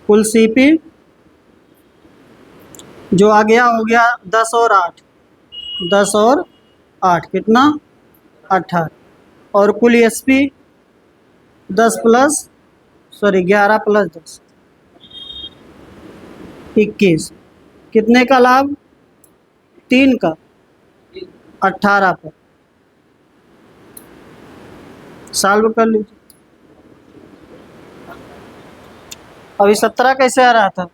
कुल सीपी जो आ गया हो गया 10 और 8, 10 और 8 कितना, 18। और कुल एसपी 10 प्लस, सॉरी 11 प्लस 10, 21। कितने का लाभ, 3 का, 18 पर। सॉल्व कर लीजिए। अभी 17 कैसे आ रहा था,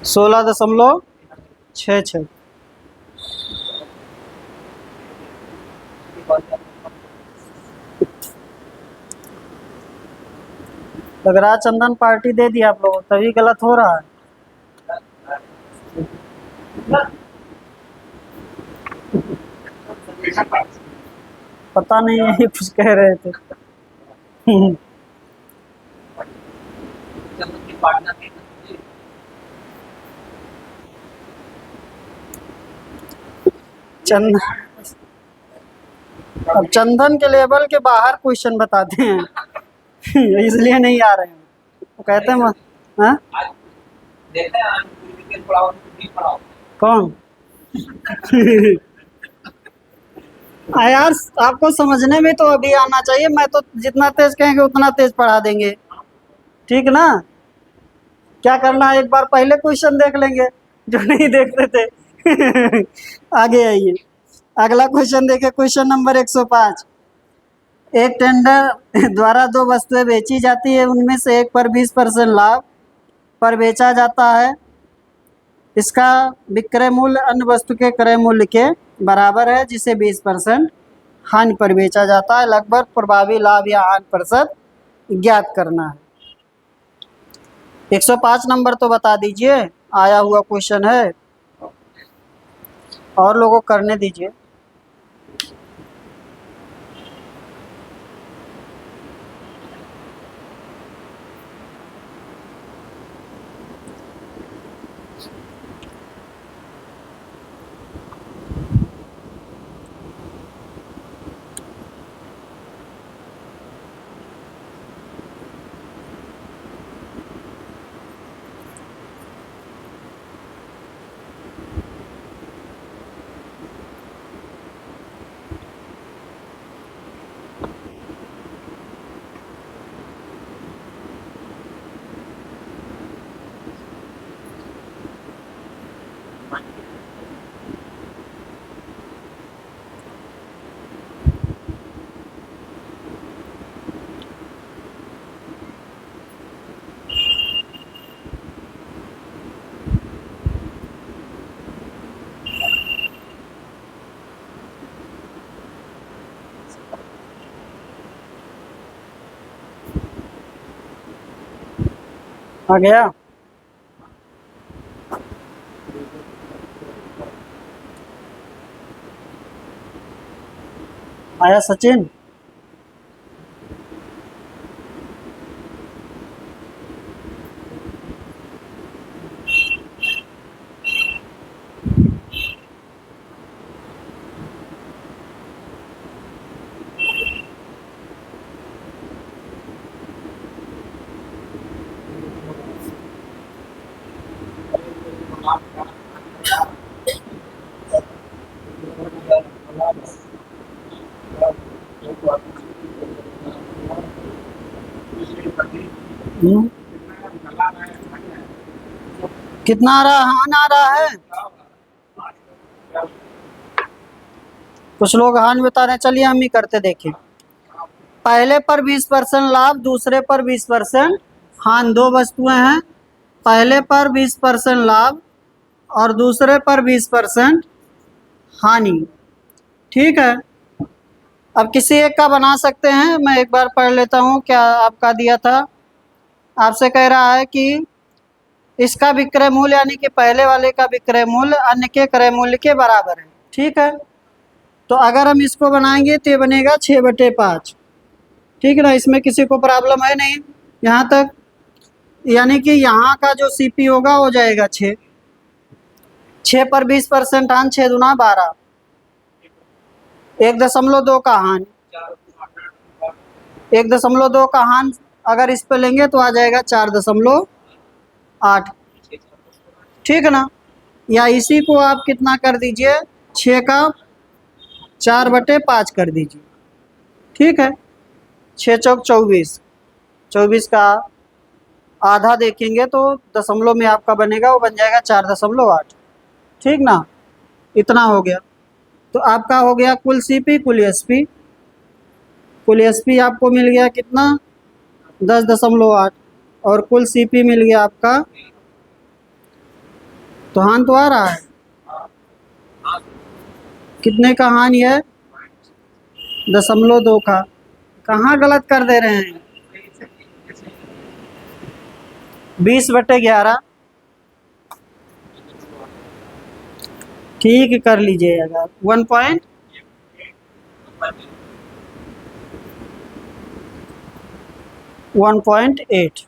सोलह दशमलव छः छः। लग रहा है चंदन पार्टी दे दिया आप लोगों, तभी गलत हो रहा है। पता नहीं, यही कुछ कह रहे थे। चंदन, अब चंदन के लेवल के बाहर क्वेश्चन बताते हैं इसलिए नहीं आ रहे हैं। वो कहते हैं हाँ? कौन यार, आपको समझने में तो अभी आना चाहिए। मैं तो जितना तेज कहेंगे उतना तेज पढ़ा देंगे, ठीक ना। क्या करना है, एक बार पहले क्वेश्चन देख लेंगे जो नहीं देखते थे आगे आइए, अगला क्वेश्चन देखे, क्वेश्चन नंबर 105। एक टेंडर द्वारा 2 वस्तुएं बेची जाती है, उनमें से एक पर 20% लाभ पर बेचा जाता है। इसका विक्रय मूल्य अन्य वस्तु के क्रय मूल्य के बराबर है, जिसे 20% हानि पर बेचा जाता है। लगभग प्रभावी लाभ या हानि प्रतिशत ज्ञात करना है। 105 नंबर तो बता दीजिए, आया हुआ क्वेश्चन है, और लोगों को करने दीजिए। आ गया, आया सचिन। कितना आ रहा, हान आ रहा है, कुछ लोग हान बता रहे हैं। चलिए हम ही करते देखें। पहले पर 20% लाभ, दूसरे पर 20% हान, 2 वस्तुएं हैं। पहले पर 20% लाभ और दूसरे पर 20% हानि, ठीक है। अब किसी एक का बना सकते हैं, मैं एक बार पढ़ लेता हूँ क्या आपका दिया था। आपसे कह रहा है कि इसका विक्रय मूल्य यानी कि पहले वाले का विक्रय मूल्य अन्य के क्रय मूल्य के बराबर है। ठीक है, तो अगर हम इसको बनाएंगे तो ये बनेगा 6/5। ठीक है ना, इसमें किसी को प्रॉब्लम है नहीं यहाँ तक। यानी कि यहाँ का जो सीपी होगा हो जाएगा 6। 6 पर 20% हान 6 दूना 12, 1.2 का हान, 1.2 का हान अगर इस पे लेंगे तो आ जाएगा 4.8। ठीक है ना, या इसी को आप कितना कर दीजिए, 6 का 4/5 कर दीजिए। ठीक है, 6 चौक 24, 24 का आधा देखेंगे तो दशमलव में आपका बनेगा, वो बन जाएगा 4.8। ठीक ना, इतना हो गया। तो आपका हो गया कुल सीपी कुल एसपी। कुल एसपी आपको मिल गया कितना, 10.8, और कुल सीपी मिल गया आपका, तो हान तो आ रहा है कितने का हान है, 0.2 का। कहाँ गलत कर दे रहे हैं, 20/11। ठीक कर लीजिएगा, 1.8।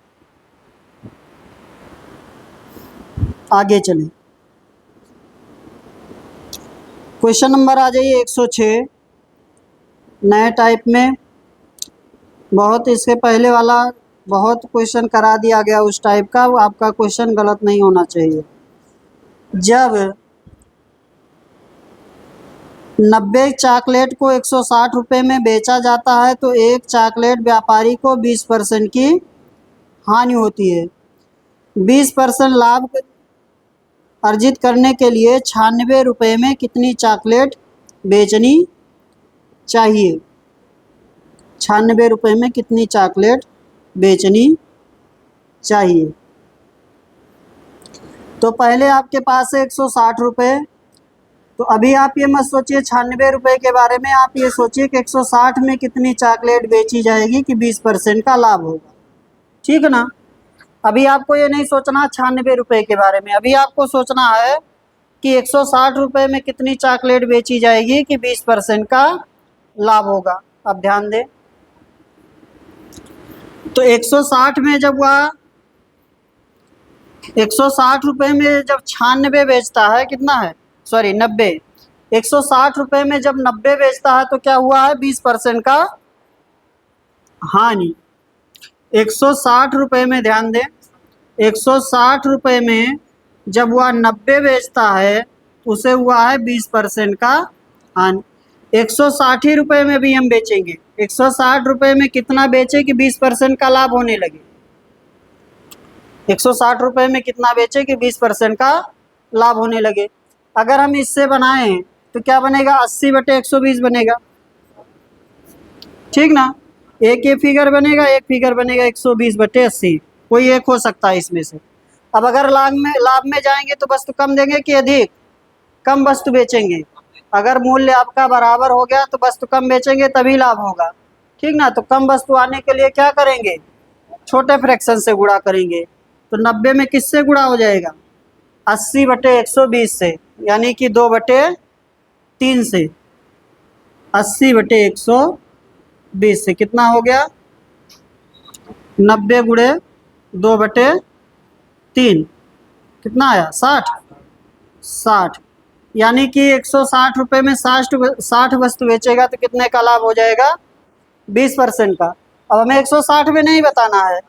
आगे चलें, क्वेश्चन नंबर आ जाइए 106 नए टाइप में। बहुत इसके पहले वाला बहुत क्वेश्चन करा दिया गया उस टाइप का, आपका क्वेश्चन गलत नहीं होना चाहिए। जब 90 चॉकलेट को 160 रुपये में बेचा जाता है तो एक चॉकलेट व्यापारी को 20% की हानि होती है। 20% लाभ अर्जित करने के लिए 96 रुपये में कितनी चॉकलेट बेचनी चाहिए। 96 रुपये में कितनी चॉकलेट बेचनी चाहिए। तो पहले आपके पास है 160 रुपये, तो अभी आप ये मत सोचिए 96 रुपये के बारे में, आप ये सोचिए कि 160 में कितनी चॉकलेट बेची जाएगी कि 20% का लाभ होगा। ठीक है ना, अभी आपको ये नहीं सोचना 96 रुपये के बारे में, अभी आपको सोचना है कि 160 रुपये में कितनी चॉकलेट बेची जाएगी कि 20% का लाभ होगा। अब ध्यान दें, तो 160 में जब वह 160 रुपये में जब 96 बेचता है, कितना है, सॉरी 90, 160 रुपये में जब 90 बेचता है तो क्या हुआ है, 20% का हानि। 160 रुपये में ध्यान दें, 160 रुपये में जब वह 90 बेचता है तो उसे हुआ है 20% का हानि। 160 रुपये में भी हम बेचेंगे, 160 रुपये में कितना बेचे कि 20% का लाभ होने लगे। 160 रुपये में कितना बेचे कि 20% का लाभ होने लगे। अगर हम इससे बनाएं तो क्या बनेगा, 80/120 बनेगा। ठीक ना, एक ये फिगर बनेगा, एक फिगर बनेगा 120/80, कोई एक हो सकता है इसमें से। अब अगर लाभ में जाएंगे तो वस्तु कम देंगे कि अधिक, कम वस्तु बेचेंगे। अगर मूल्य आपका बराबर हो गया तो वस्तु कम बेचेंगे तभी लाभ होगा। ठीक ना, तो कम वस्तु आने के लिए क्या करेंगे, छोटे फ्रैक्शन से गुणा करेंगे। तो 90 में किससे गुणा हो जाएगा, 80/120 से, यानी कि 2/3 से। 80/120 से कितना हो गया, 90 गुणे 2/3 कितना आया, 60। यानी कि 160 रुपये में 60 वस्तु बेचेगा तो कितने का लाभ हो जाएगा, 20% का। अब हमें 160 में नहीं बताना है,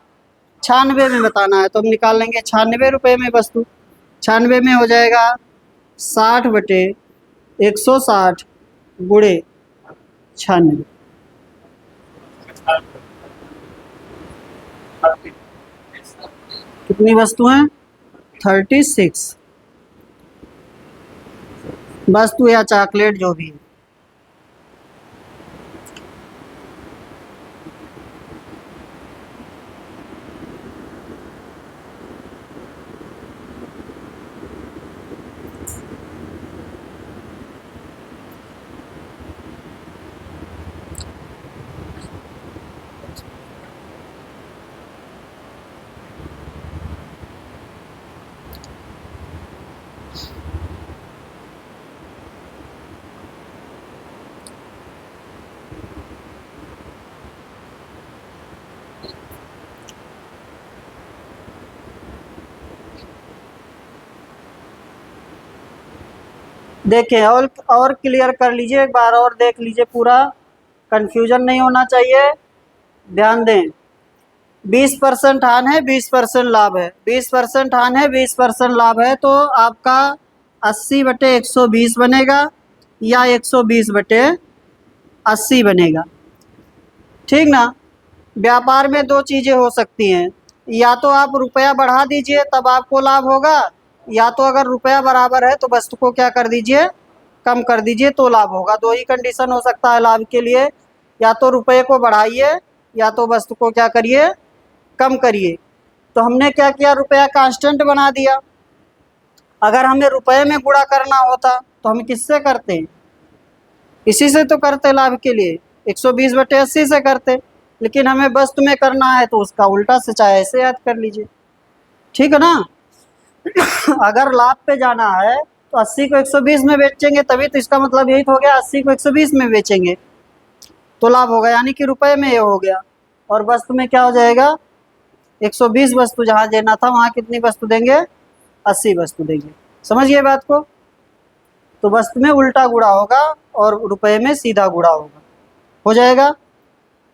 96 में बताना है, तो हम निकाल लेंगे 96 रुपये में वस्तु। 96 में हो जाएगा 60/160 गुणे 96। कितनी वस्तु हैं, 36 वस्तु या चॉकलेट जो भी है। देखें और क्लियर कर लीजिए, एक बार और देख लीजिए, पूरा कंफ्यूजन नहीं होना चाहिए। ध्यान दें, 20% हान है, 20% लाभ है, 20% हान है, 20% लाभ है, तो आपका 80/120 बनेगा या 120/80 बनेगा। ठीक ना। व्यापार में दो चीज़ें हो सकती हैं, या तो आप रुपया बढ़ा दीजिए तब आपको लाभ होगा, या तो अगर रुपया बराबर है तो वस्तु को क्या कर दीजिए, कम कर दीजिए तो लाभ होगा। दो ही कंडीशन हो सकता है लाभ के लिए, या तो रुपये को बढ़ाइए या तो वस्तु को क्या करिए, कम करिए। तो हमने क्या किया, रुपया कांस्टेंट बना दिया। अगर हमें रुपये में गुणा करना होता तो हम किससे करते, इसी से तो करते लाभ के लिए, 120/80 से करते। लेकिन हमें वस्तु में करना है तो उसका उल्टा से चाहे ऐसे याद कर लीजिए। ठीक है ना। अगर लाभ पे जाना है तो 80 को 120 में बेचेंगे, तभी तो इसका मतलब यही तो हो गया, 80 को 120 में बेचेंगे तो लाभ होगा, यानी कि रुपए में ये हो गया। और वस्तु में क्या हो जाएगा, 120 वस्तु जहाँ देना था वहाँ कितनी वस्तु देंगे, 80 वस्तु देंगे। समझिए बात को। तो वस्तु में उल्टा गुणा होगा और रुपए में सीधा गुणा होगा। हो जाएगा।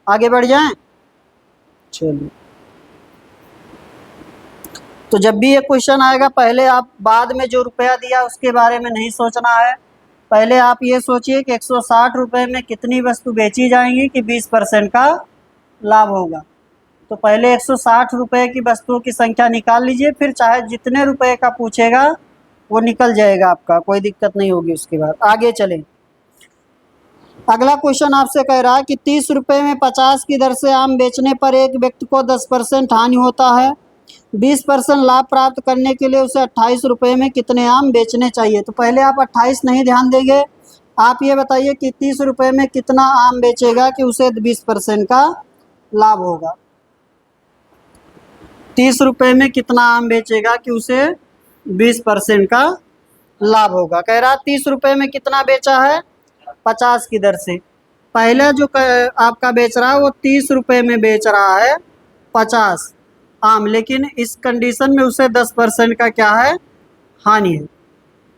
आगे बढ़ जाएं। चलिए, तो जब भी ये क्वेश्चन आएगा, पहले आप बाद में जो रुपया दिया उसके बारे में नहीं सोचना है। पहले आप ये सोचिए कि 160 रुपये में कितनी वस्तु बेची जाएंगी कि 20% का लाभ होगा। तो पहले 160 रुपये की वस्तुओं की संख्या निकाल लीजिए, फिर चाहे जितने रुपए का पूछेगा वो निकल जाएगा आपका, कोई दिक्कत नहीं होगी। उसके बाद आगे चलें। अगला क्वेश्चन आपसे कह रहा है कि 30 रुपये में 50 की दर से आम बेचने पर एक व्यक्ति को 10% हानि होता है। 20% लाभ प्राप्त करने के लिए उसे 28 रुपये में कितने आम बेचने चाहिए। तो पहले आप 28 नहीं ध्यान देंगे, आप ये बताइए कि 30 रुपये में कितना आम बेचेगा कि उसे 20% का लाभ होगा। 30 रुपये में कितना आम बेचेगा कि उसे 20% का लाभ होगा। कह रहा 30 रुपये में कितना बेचा है, 50 की दर से। पहले जो आपका बेच रहा है वो 30 रुपये में बेच रहा है 50 आम, लेकिन इस कंडीशन में उसे 10% का क्या है, हानि है।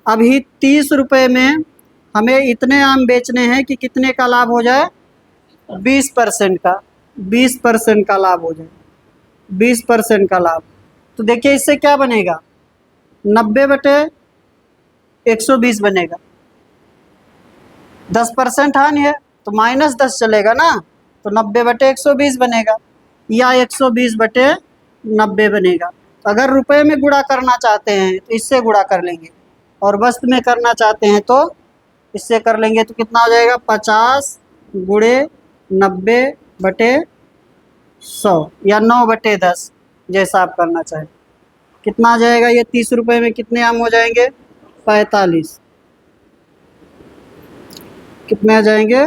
अभी 30 रुपये में हमें इतने आम बेचने हैं कि कितने का लाभ हो जाए, 20% का, 20% का लाभ हो जाए, 20% का लाभ। तो देखिए इससे क्या बनेगा, 90/120 बनेगा। 10% हानि है तो -10 चलेगा ना, तो 90/120 बनेगा या 120/90 बनेगा। अगर रुपए में गुणा करना चाहते हैं तो इससे गुणा कर लेंगे, और वस्तु में करना चाहते हैं तो इससे कर लेंगे। तो कितना हो जाएगा, 50 × 90/100 या 9/10, जैसा आप करना चाहें। कितना आ जाएगा ये, 30 रुपये में कितने आम हो जाएंगे, 45। कितने आ जाएंगे,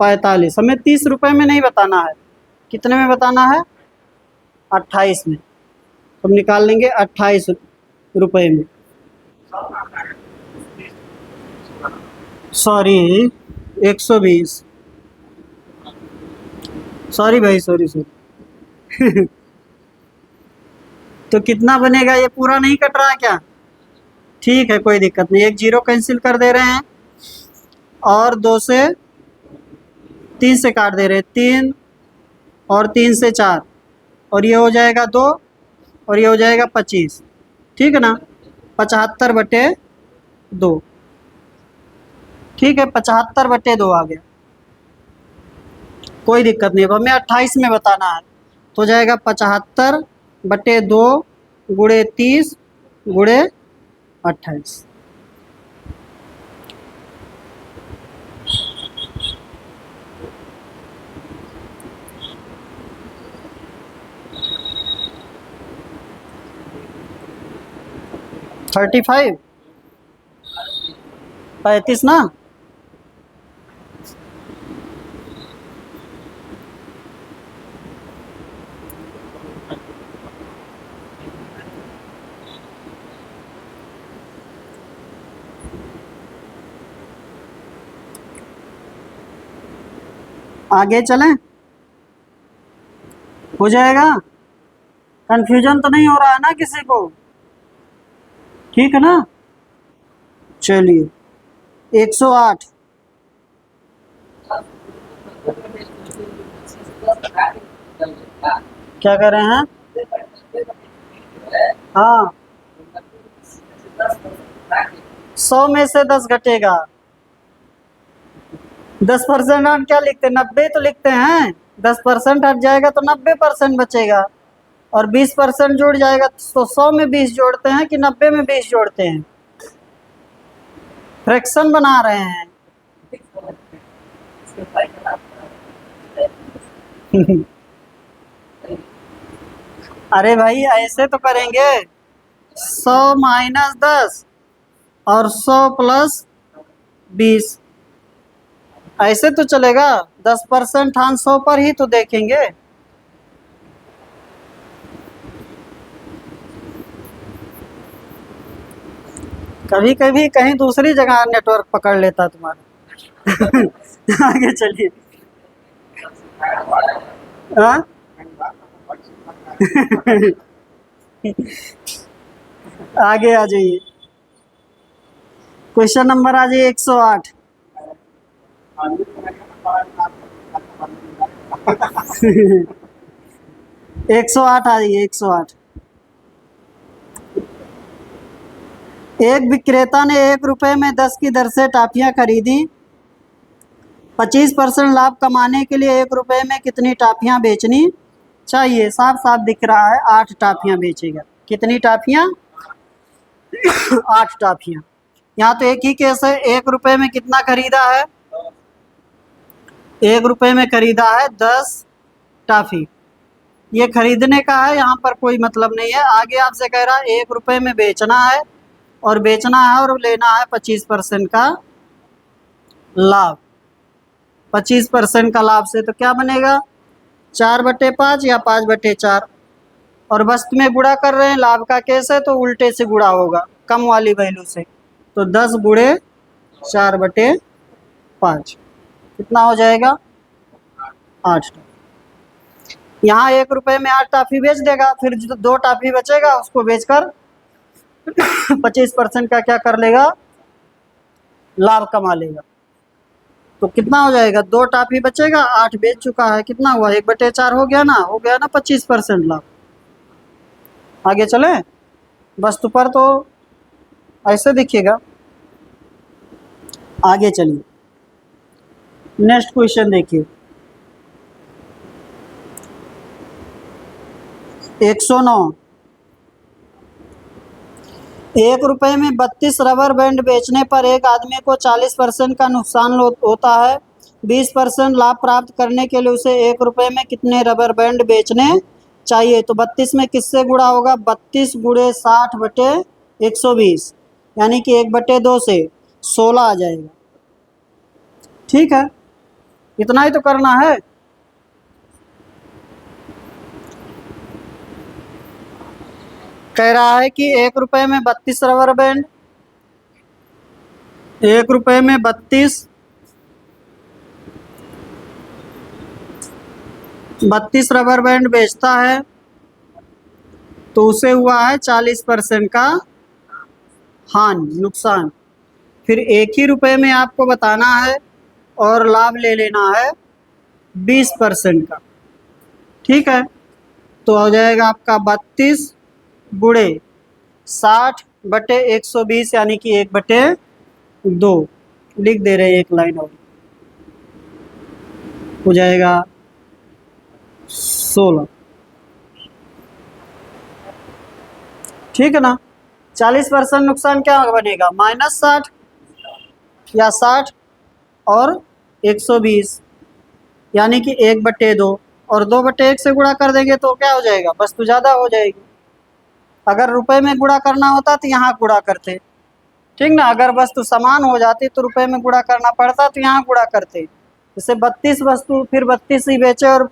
45। हमें 30 रुपये में नहीं बताना है, कितने में बताना है, 28 में। हम निकाल लेंगे 28 रुपये में। सॉरी 120, सॉरी भाई, सॉरी। तो कितना बनेगा, ये पूरा नहीं कट रहा है क्या, ठीक है कोई दिक्कत नहीं, एक जीरो कैंसिल कर दे रहे हैं और 2 से 3 से काट दे रहे हैं, 3 और 3 से 4, और ये हो जाएगा 2 और ये हो जाएगा 25। ठीक है ना, 75/2। ठीक है, 75/2 आ गया, कोई दिक्कत नहीं। अब हमें 28 में बताना है, तो जाएगा 75/2 × 30 × 28। थर्टी 35 ना। आगे चलें, हो जाएगा। कंफ्यूजन तो नहीं हो रहा है ना किसी को, ठीक है ना। चलिए 108 क्या कर रहे हैं? हाँ 100 में से 10 घटेगा। 10% हम क्या लिखते हैं? 90 तो लिखते हैं। 10% हट जाएगा तो 90% बचेगा, और 20% जुड़ जाएगा तो 100 में 20 जोड़ते हैं कि 90 में 20 जोड़ते हैं? फ्रैक्शन बना रहे हैं। अरे भाई ऐसे तो करेंगे, 100 माइनस 10 और 100 प्लस 20, ऐसे तो चलेगा। 10% हाँ 100 पर ही तो देखेंगे। कभी कभी कहीं दूसरी जगह नेटवर्क पकड़ लेता तुम्हारा। आगे चलिए। हाँ? आगे आ जाइए। क्वेश्चन नंबर आ जाइए 108। 108 आ जाइए 108। एक विक्रेता ने 1 रुपए में 10 की दर से टॉफियां खरीदी। 25% लाभ कमाने के लिए 1 रुपए में कितनी टॉफियां बेचनी चाहिए? साफ साफ दिख रहा है 8 टॉफियां बेचेगा। कितनी टॉफियां? 8 टॉफियां। यहाँ तो एक ही केस है। 1 रुपए में कितना खरीदा है? 1 रुपए में खरीदा है 10 टॉफी। ये खरीदने का है, यहाँ पर कोई मतलब नहीं है। आगे आपसे कह रहा है 1 रुपए में बेचना है, और बेचना है और लेना है 25% का लाभ। 25% का लाभ से तो क्या बनेगा? 4/5 या 5/4। और वस्तु में गुणा कर रहे हैं, लाभ का केस है तो उल्टे से गुणा होगा, कम वाली वैल्यू से। तो 10 गुणे 4/5 कितना हो जाएगा? 8। यहाँ 1 रुपए में 8 टॉफी बेच देगा, फिर जो 2 टॉफी बचेगा उसको बेचकर 25% का क्या कर लेगा? लाभ कमा लेगा। तो कितना हो जाएगा? 2 टॉफी बचेगा, 8 बेच चुका है, कितना हुआ? 1/4 हो गया ना, हो गया ना 25% लाभ। आगे चले। वस्तु पर तो ऐसे दिखेगा। आगे चलिए, नेक्स्ट क्वेश्चन देखिए 109। 1 रुपए में 32 रबर बैंड बेचने पर एक आदमी को 40% का नुकसान होता है। 20% लाभ प्राप्त करने के लिए उसे 1 रुपए में कितने रबर बैंड बेचने चाहिए? तो 32 में किससे गुणा होगा? 32 गुणे 60/120, यानी कि 1/2 से 16 आ जाएगा। ठीक है, इतना ही तो करना है। कह रहा है कि 1 रुपए में 32 रबर बैंड, 1 रुपए में 32 रबर बैंड बेचता है तो उसे हुआ है 40% का हानि, नुकसान। फिर 1 ही रुपए में आपको बताना है और लाभ ले लेना है 20% का। ठीक है, तो हो जाएगा आपका 32 गुणे 60/120, यानी कि 1/2 लिख दे रहे हैं, एक लाइन और हो जाएगा 16। ठीक है ना? 40% नुकसान क्या बनेगा? -60 या 60 और 120, यानी कि 1/2, और 2/1 से गुणा कर देंगे तो क्या हो जाएगा? वस्तु ज़्यादा हो जाएगी। अगर रुपए में गुणा करना होता तो यहाँ गुणा करते, ठीक ना? अगर वस्तु समान हो जाती तो रुपए में गुणा करना पड़ता तो यहाँ गुणा करते। जैसे 32 वस्तु, फिर 32 ही बेचे और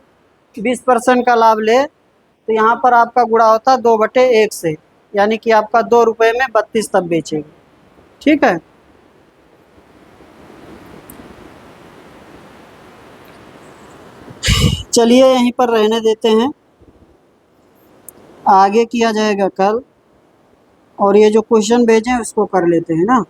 20% का लाभ ले, तो यहाँ पर आपका गुणा होता 2/1 से, यानी कि आपका 2 रुपए में 32 तब बेचेगा। ठीक है, चलिए यहीं पर रहने देते हैं, आगे किया जाएगा कल। और ये जो क्वेश्चन भेजे हैं उसको कर लेते हैं ना।